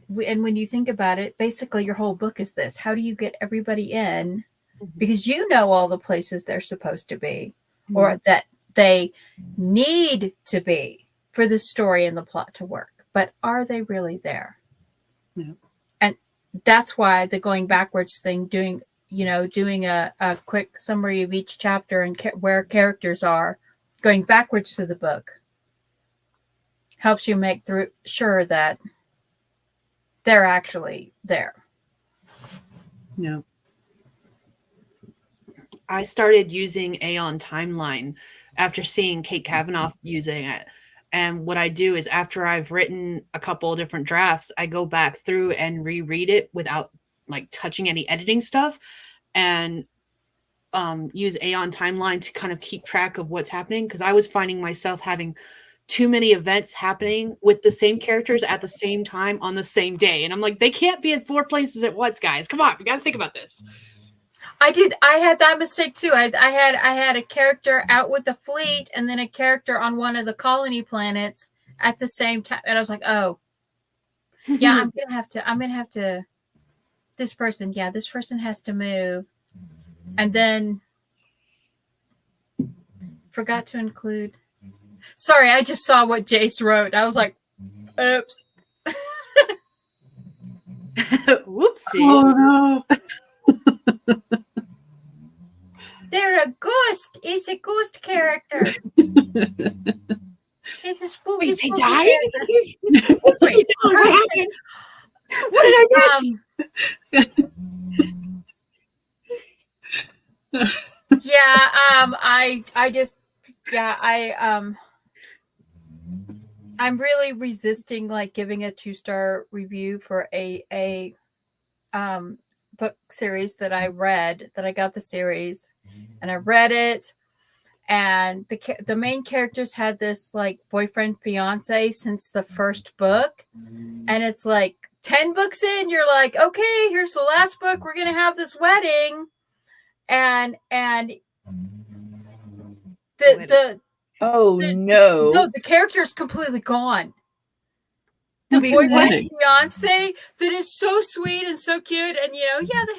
when you think about it, basically your whole book is this: how do you get everybody in? Because you know all the places they're supposed to be, or that they need to be for the story and the plot to work. But are they really there? Yeah. And that's why the going backwards thing, doing a quick summary of each chapter and where characters are, going backwards through the book, helps you make sure that they're actually there. Yeah. I started using Aeon Timeline after seeing Kate Kavanaugh using it. And what I do is after I've written a couple of different drafts, I go back through and reread it without like touching any editing stuff, and use Aeon Timeline to kind of keep track of what's happening. Because I was finding myself having too many events happening with the same characters at the same time on the same day. And I'm like, they can't be in 4 places at once, guys. Come on, we got to think about this. I had that mistake too. I had a character out with the fleet and then a character on one of the colony planets at the same time. And I was like, oh, yeah, I'm going to have to, this person has to move. And then forgot to include, sorry, I just saw what Jace wrote. I was like, oops. Whoopsie. Oh no. They're a ghost. It's a ghost character. It's a spooky. Wait, they spooky died? Wait, what happened? What did I miss? I'm really resisting like giving a 2-star review for a book series that I read, that I got the series and I read it, and the main characters had this like boyfriend fiance since the first book, and it's like 10 books in, you're like, okay, here's the last book, we're gonna have this wedding, and the no, the character is completely gone. The Be boyfriend wedding. fiance that is so sweet and so cute, and they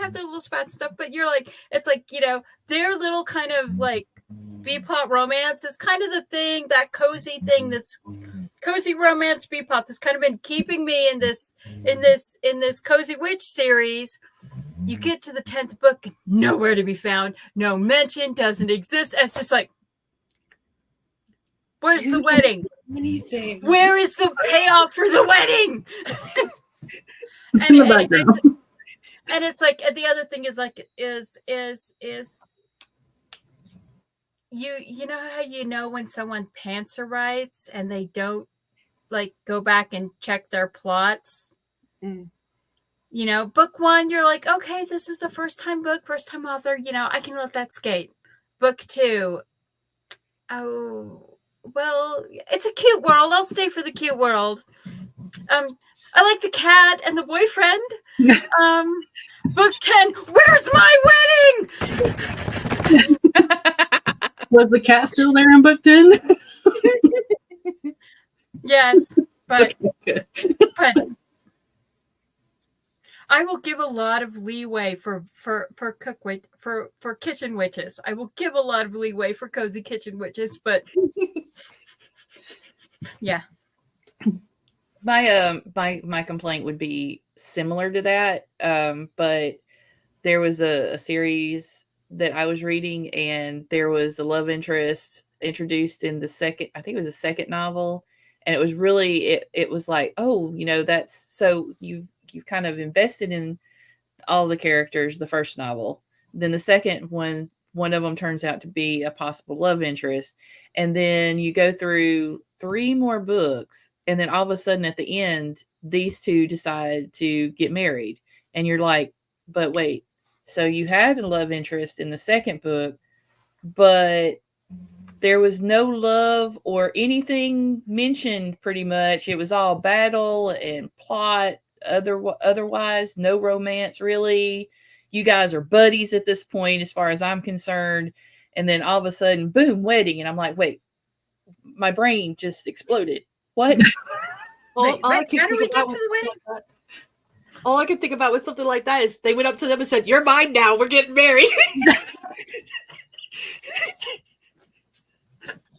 have their little spats and stuff, but you're like, it's like, their little kind of like B-plot romance is kind of the thing, that cozy thing, that's cozy romance B-plot that's kind of been keeping me in this cozy witch series. You get to the 10th book, nowhere to be found, no mention, doesn't exist. It's just like, where's the wedding? Anything. Where is the payoff for the wedding? It's in the background. And it's like, and the other thing is like, is you know how when someone pantser writes and they don't like go back and check their plots? Book one, you're like, okay, this is a first time book, first time author, I can let that skate. Book two, oh, well, it's a cute world. I'll stay for the cute world. I like the cat and the boyfriend. Book 10, where's my wedding? Was the cat still there in book 10? Yes, but Okay. but I will give a lot of leeway for kitchen witches. I will give a lot of leeway for cozy kitchen witches, but yeah. My complaint would be similar to that, but there was a series that I was reading, and there was a love interest introduced in the second, I think it was the second novel, and it was really it was like, oh, that's so you've kind of invested in all the characters the first novel, then the second one of them turns out to be a possible love interest, and then you go through 3 more books, and then all of a sudden at the end these two decide to get married, and you're like, but wait, so you had a love interest in the second book, but there was no love or anything mentioned. Pretty much it was all battle and plot, otherwise no romance really. You guys are buddies at this point as far as I'm concerned, and then all of a sudden, boom, wedding, and I'm like, wait, my brain just exploded. What? How do we get to the wedding? All I could think about with something like that is they went up to them and said, "You're mine now. We're getting married."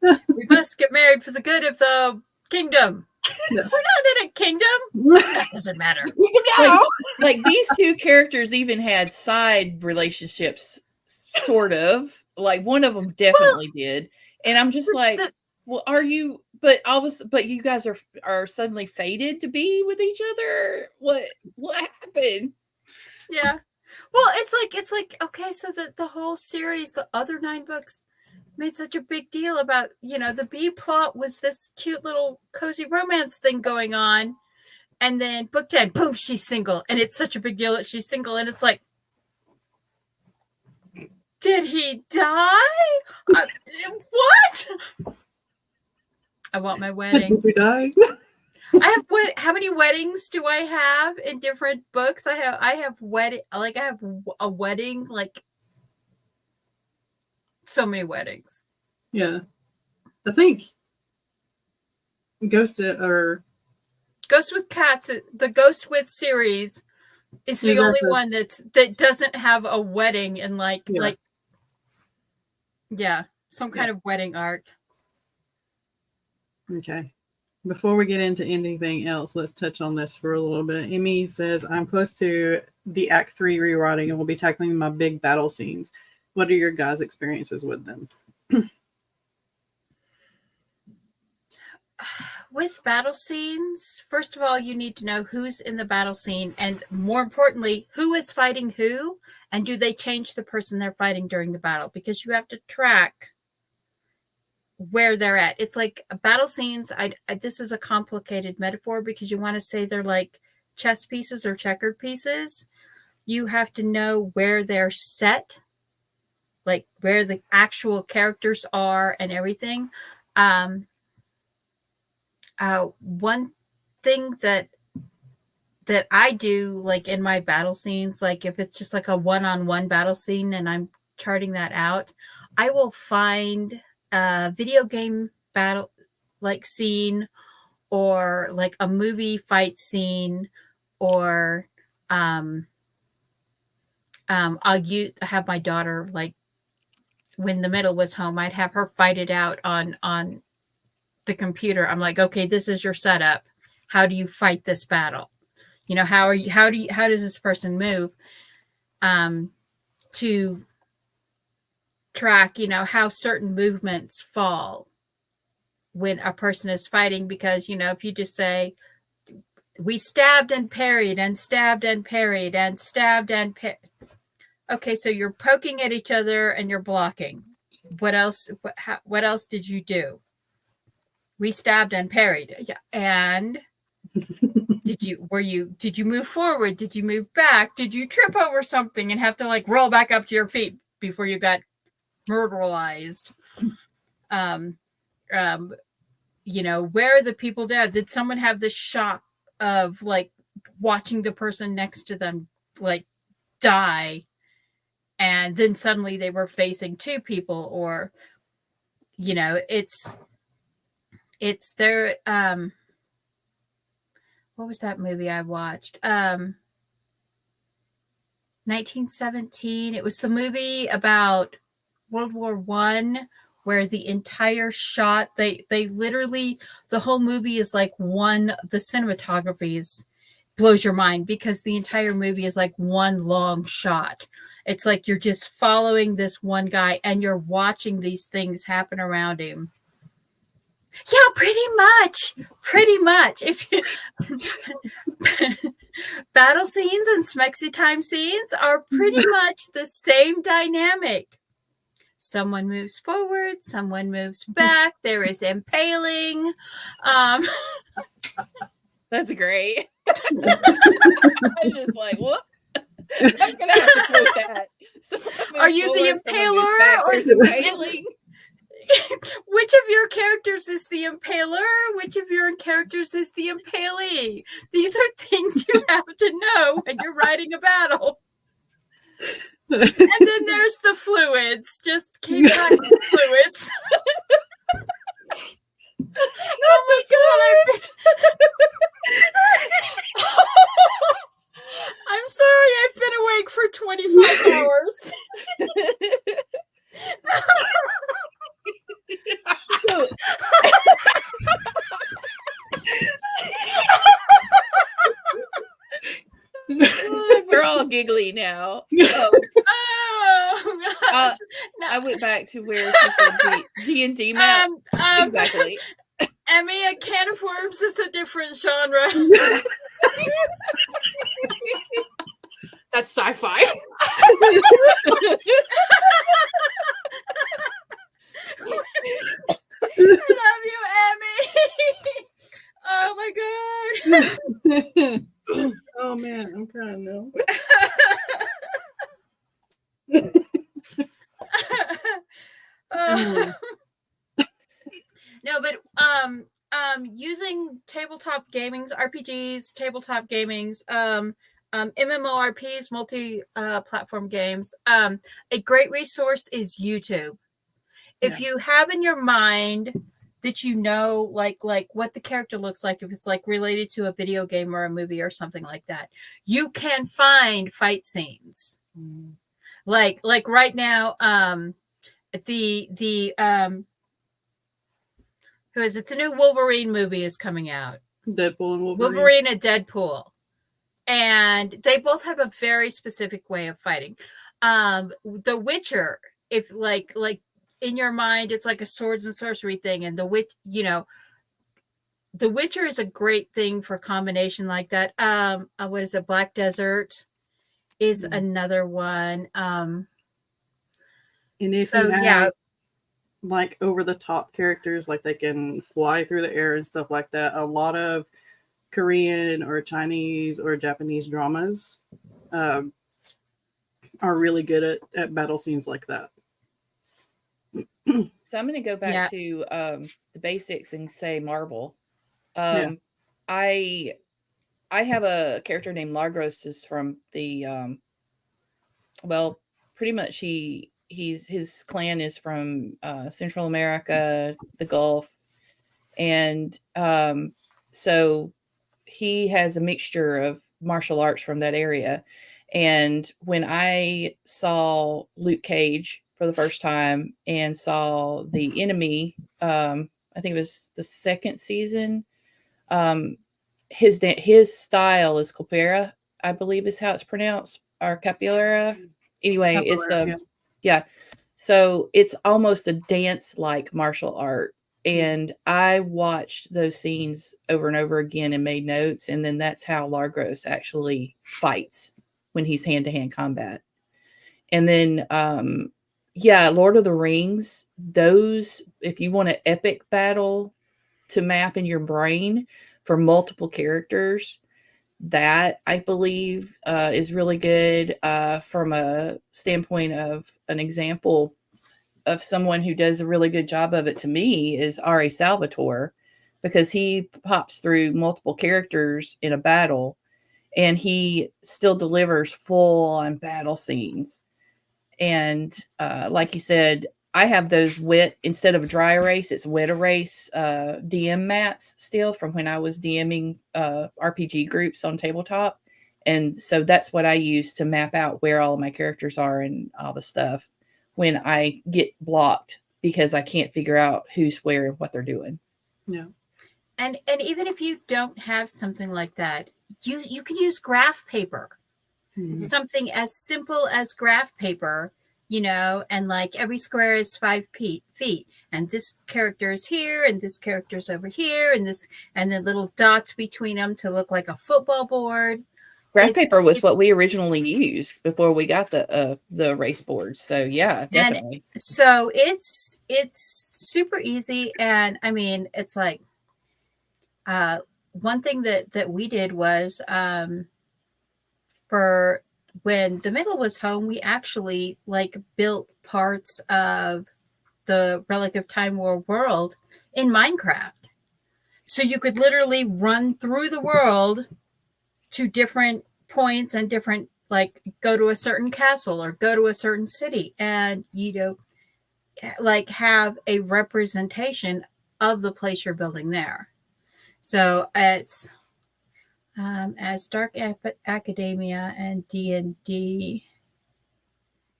We must get married for the good of the kingdom. Yeah. We're not in a kingdom. That doesn't matter. Like these two characters even had side relationships, sort of. Like one of them definitely did, and I'm just like, well, are you? But but you guys are suddenly fated to be with each other. What happened? Yeah. Well, it's like okay, so the whole series, the other 9 books, made such a big deal about, the B plot was this cute little cozy romance thing going on, and then book 10, boom, she's single, and it's such a big deal that she's single, and it's like, did he die? What? I want my wedding. Did we die? I have how many weddings do I have in different books? I have wedding, like I have a wedding, like so many weddings. Yeah. I think Ghost with Cats, the Ghost with series is the only one that doesn't have a wedding and some kind of wedding arc. Okay. Before we get into anything else, let's touch on this for a little bit. Emmy says, I'm close to the Act 3 rewriting and will be tackling my big battle scenes. What are your guys' experiences with them? With battle scenes, first of all, you need to know who's in the battle scene, and more importantly, who is fighting who, and do they change the person they're fighting during the battle, because you have to track where they're at. It's like battle scenes. This is a complicated metaphor because you want to say they're like chess pieces or checkered pieces. You have to know where they're set. like where the actual characters are and everything. One thing that I do, like in my battle scenes, like if it's just like a one-on-one battle scene and I'm charting that out, I will find a video game battle like scene, or like a movie fight scene, or I'll have my daughter, like when the middle was home, I'd have her fight it out on the computer. I'm like, okay, this is your setup. How do you fight this battle? You know, how does this person move? To track, you know, how certain movements fall when a person is fighting, because, you know, if you just say, we stabbed and parried and stabbed and parried and stabbed and parried. Okay, so you're poking at each other and you're blocking. What else? What else did you do? We stabbed and parried. Yeah. And did you move forward? Did you move back? Did you trip over something and have to like roll back up to your feet before you got murderized? You know, where are the people dead? Did someone have this shock of like watching the person next to them like die, and then suddenly they were facing two people? Or, you know, it's their what was that movie I watched? 1917. It was the movie about World War One, where the entire shot, they literally, the whole movie is like the cinematography blows your mind, because the entire movie is like one long shot. It's like you're just following this one guy and you're watching these things happen around him. Yeah, pretty much. If you battle scenes and smexy time scenes are pretty much the same dynamic. Someone moves forward, someone moves back. There is impaling. That's great. I'm just like, what? I'm gonna have to quote that. Are you the impaler or impaling? Which of your characters is the impaler? Which of your characters is the impalee? These are things you have to know when you're writing a battle. And then there's the fluids. Just keep track of the fluids. Oh my god! I'm sorry, I've been awake for 25 hours. So we're all giggly now. Oh gosh. No. I went back to where she said D&D map. Exactly. Emmy, a can of worms is a different genre. That's sci-fi. I love you, Emmy. Oh my god. Oh man, I'm crying now. No, but using tabletop gamings, RPGs, tabletop gamings, MMORPGs, multi-platform games, a great resource is YouTube. If you have in your mind that you know, like what the character looks like, if it's like related to a video game or a movie or something like that, you can find fight scenes. Like right now, who is it? The new Wolverine movie is coming out. Deadpool and Wolverine. Wolverine and Deadpool. And they both have a very specific way of fighting. The Witcher, if like in your mind, it's like a swords and sorcery thing. And The Witcher is a great thing for combination like that. What is it? Black Desert is another one. And if you have like over the top characters, like they can fly through the air and stuff like that, a lot of Korean or Chinese or Japanese dramas are really good at battle scenes like that. So I'm going to go back Yeah. to the basics and say Marvel. Yeah. I have a character named Largos is from the well, pretty much his clan is from Central America, the Gulf, and so he has a mixture of martial arts from that area. And when I saw Luke Cage for the first time and saw the enemy, I think it was the second season. His style is Capoeira, I believe is how it's pronounced, or Capoeira. Anyway, it's yeah. So it's almost a dance like martial art. And I watched those scenes over and over again and made notes. And then that's how Largos actually fights when he's hand-to-hand combat. And then, yeah, Lord of the Rings, those, if you want an epic battle to map in your brain for multiple characters, that I believe is really good from a standpoint of an example of someone who does a really good job of it to me is R.A. Salvatore, because he pops through multiple characters in a battle and he still delivers full on battle scenes. And like you said, I have those wet, instead of dry erase, it's wet erase DM mats still from when I was DMing RPG groups on tabletop. And so that's what I use to map out where all of my characters are and all the stuff when I get blocked because I can't figure out who's where and what they're doing. Yeah. And even if you don't have something like that, you can use graph paper. Mhm. Something as simple as graph paper, and like every square is 5 feet, and this character is here, and this character's over here, and then little dots between them to look like a football board. Graph paper was what we originally used before we got the race boards. So yeah, definitely. And so it's super easy, and I mean it's like one thing that we did was for when the middle was home, we actually built parts of the Relic of Time War world in Minecraft. So you could literally run through the world to different points and different, go to a certain castle or go to a certain city and, have a representation of the place you're building there. So it's as Dark Academia and D&D,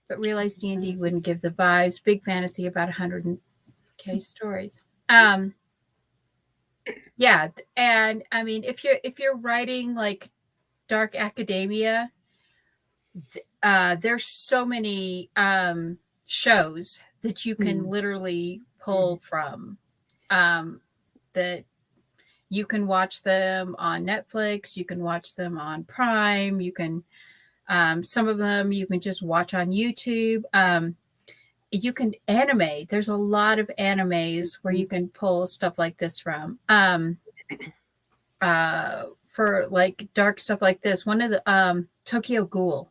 but realized D&D wouldn't give the vibes. Big fantasy, about 100K stories. Yeah, and I mean, if you're writing like Dark Academia, there's so many shows that you can literally pull from that. You can watch them on Netflix. You can watch them on Prime. You can, some of them you can just watch on YouTube. You can anime. There's a lot of animes where you can pull stuff like this from. For like dark stuff like this, one of the Tokyo Ghoul.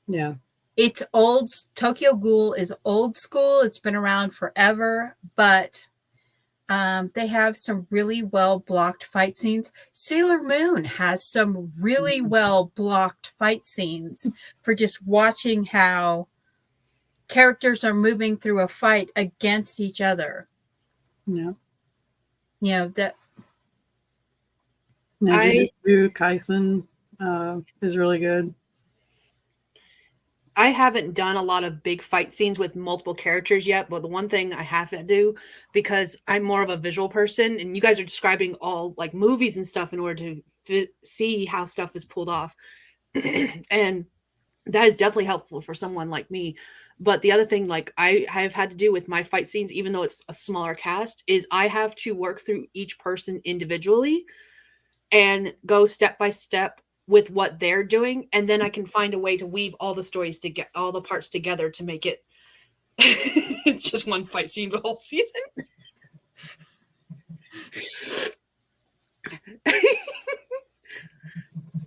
Yeah. It's old. Tokyo Ghoul is old school. It's been around forever, but they have some really well blocked fight scenes. Sailor Moon has some really well blocked fight scenes for just watching how characters are moving through a fight against each other. Yeah. That. Jujutsu Kaisen is really good. I haven't done a lot of big fight scenes with multiple characters yet, but the one thing I have to do, because I'm more of a visual person, and you guys are describing all like movies and stuff in order to see how stuff is pulled off. And that is definitely helpful for someone like me. But the other thing, like I have had to do with my fight scenes, even though it's a smaller cast, is I have to work through each person individually and go step by step with what they're doing, and then I can find a way to weave all the stories to get all the parts together to make it it's just one fight scene the whole season.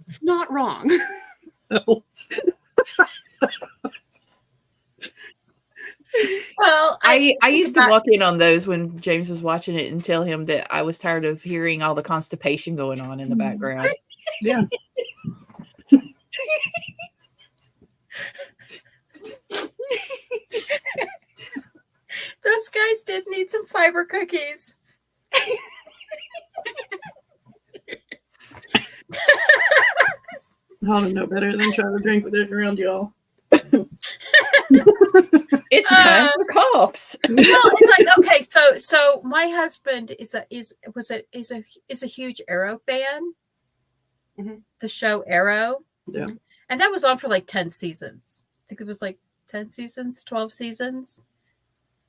It's not wrong. Well, I I used to walk in on those when James was watching it and tell him that I was tired of hearing all the constipation going on in the background. Yeah. Those guys did need some fiber cookies. I don't know better than try to drink with it around y'all. It's time for coughs. Well, it's like, okay, so my husband is a huge Arrow fan. Mhm. The show Arrow. Yeah. And that was on for like 10 seasons. I think it was like 10 seasons, 12 seasons.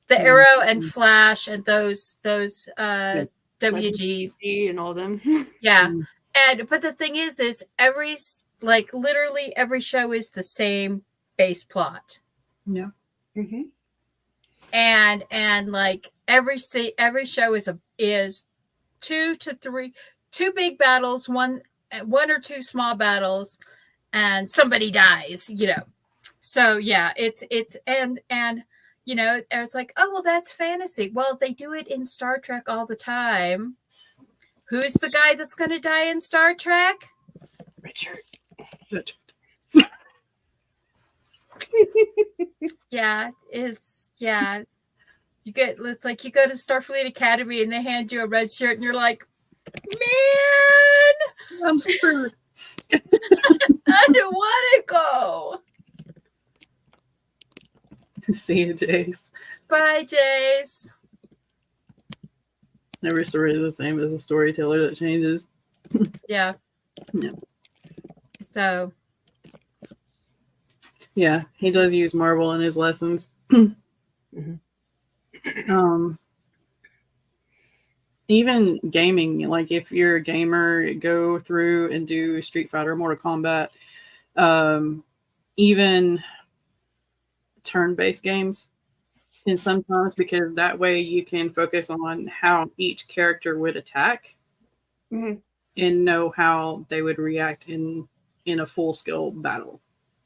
The Arrow and Flash and those WG WG and all them. Yeah. Mm. And but the thing is literally every show is the same base plot. Yeah. Mm-hmm. And like every show is 2 to 3 big battles, one or two small battles, and somebody dies, you know. So yeah, it's and you know, it's like, oh well, that's fantasy. Well, they do it in Star Trek all the time. Who's the guy that's going to die in Star Trek? Richard. Good. Yeah, it's like you go to Starfleet Academy and they hand you a red shirt and you're like, man, I'm screwed. I don't want to go. See you, Jace. Bye, Jace. Never story is the same as a storyteller that changes. Yeah. Yeah. So. Yeah, he does use Marvel in his lessons. Mm-hmm. Even gaming, like if you're a gamer, go through and do Street Fighter, Mortal Kombat, even turn-based games. And sometimes because that way you can focus on how each character would attack and know how they would react in a full-scale battle.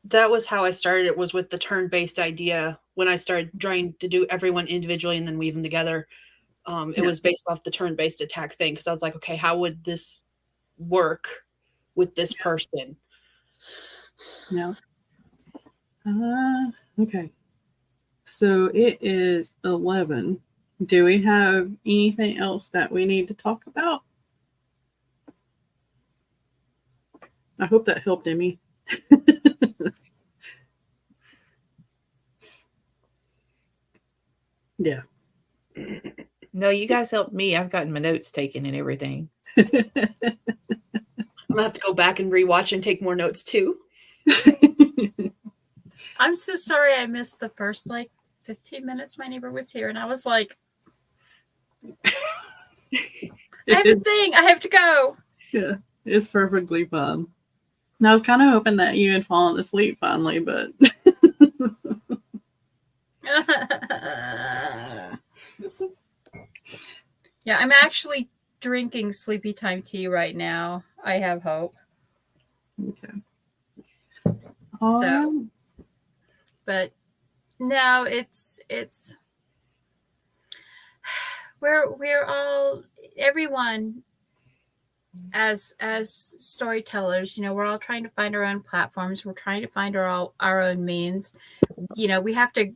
That was how I started. It was with the turn-based idea when I started trying to do everyone individually and then weave them together. It was based off the turn-based attack thing because I was like, okay, how would this work with this person? Yeah. Okay. So it is 11. Do we have anything else that we need to talk about? I hope that helped, Emmy. Yeah. No, you guys helped me. I've gotten my notes taken and everything. I'm gonna have to go back and rewatch and take more notes too. I'm so sorry I missed the first like 15 minutes my neighbor was here and I was like, I have a thing, I have to go. Yeah, it's perfectly fine. And I was kind of hoping that you had fallen asleep finally, but Yeah, I'm actually drinking sleepy time tea right now. I have hope. okay. So, but no, it's we're all, everyone as storytellers, you know, we're all trying to find our own platforms. We're trying to find our own means. You know, we have to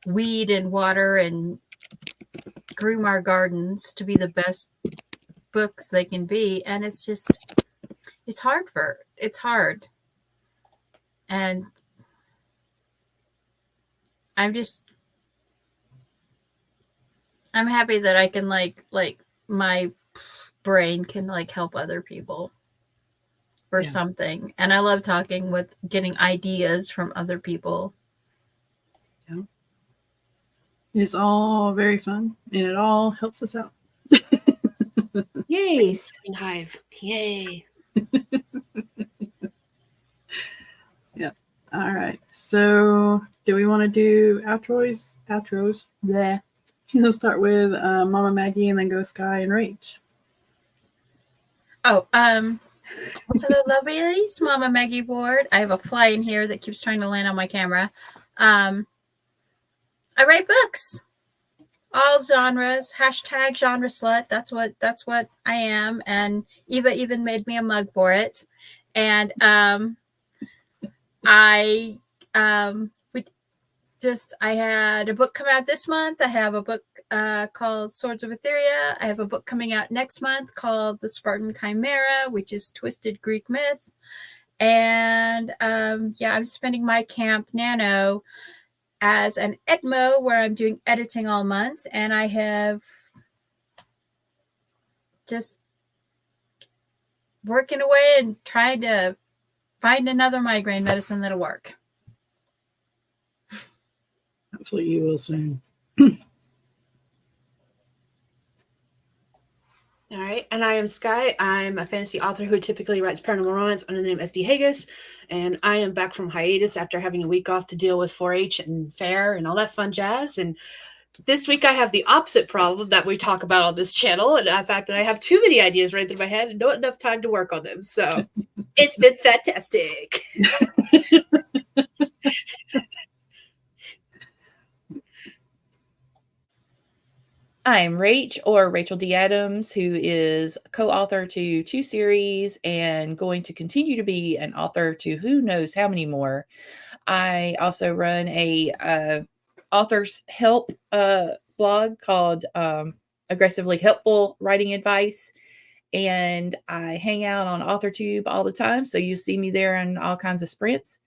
weed and water and groom our gardens to be the best books they can be, and it's hard, and I'm happy that I can like my brain can like help other people or something, and I love getting ideas from other people. Yeah. It's all very fun and it all helps us out. Yes. Hive. Yay. Yeah. All right. So do we want to do outros? Yeah. Let's start with Mama Maggie and then go Skye and Rach. Oh, hello, lovelies. Mama Maggie Ward. I have a fly in here that keeps trying to land on my camera. I write books, all genres. Hashtag genre slut. That's what I am. And Eva even made me a mug for it. And I had a book come out this month. I have a book called Swords of Etheria. I have a book coming out next month called The Spartan Chimera, which is twisted Greek myth. And I'm spending my Camp Nano as an Edmo where I'm doing editing all month. And I have just working away and trying to find another migraine medicine that'll work. Hopefully you will soon. All right, and I am Skye. I'm a fantasy author who typically writes paranormal romance under the name SD Hegyes, and I am back from hiatus after having a week off to deal with 4-H and fair and all that fun jazz. And this week I have the opposite problem that we talk about on this channel, and the fact that I have too many ideas running through my head and not enough time to work on them. So it's been fantastic. I'm Rach, or Rachel D. Adams, who is co-author to 2 series and going to continue to be an author to who knows how many more. I also run a author's help blog called Aggressively Helpful Writing Advice, and I hang out on AuthorTube all the time, so you see me there in all kinds of sprints.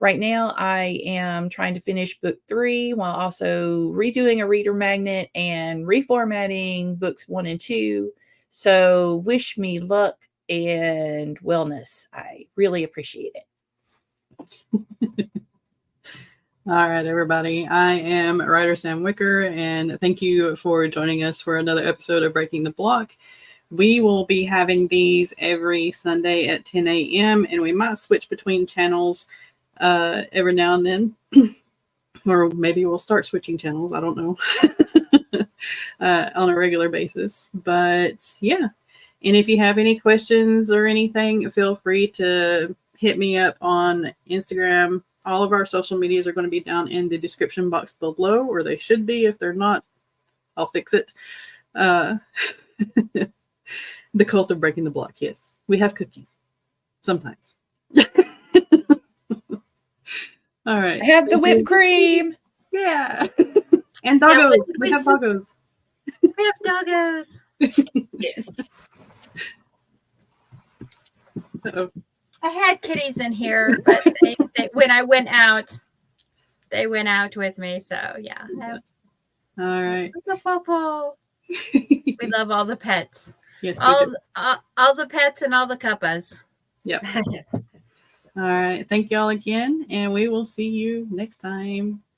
Right now, I am trying to finish book 3 while also redoing a reader magnet and reformatting books 1 and 2. So wish me luck and wellness. I really appreciate it. All right, everybody. I am Writer Sam Wicker, and thank you for joining us for another episode of Breaking the Block. We will be having these every Sunday at 10 a.m., and we might switch between channels every now and then, or maybe we'll start switching channels. I don't know, on a regular basis. But yeah, and if you have any questions or anything, feel free to hit me up on Instagram. All of our social medias are going to be down in the description box below, or they should be. If they're not, I'll fix it. The cult of breaking the block. Yes, we have cookies sometimes. All right. I have the whipped cream. Yeah. And doggos. Yeah, we have doggos. We have doggos. Yes. Uh-oh. I had kitties in here, but they when I went out, they went out with me. So yeah. All right. We love all the pets. Yes, we All do. all the pets and all the cuppas. Yep. All right. Thank y'all again, and we will see you next time.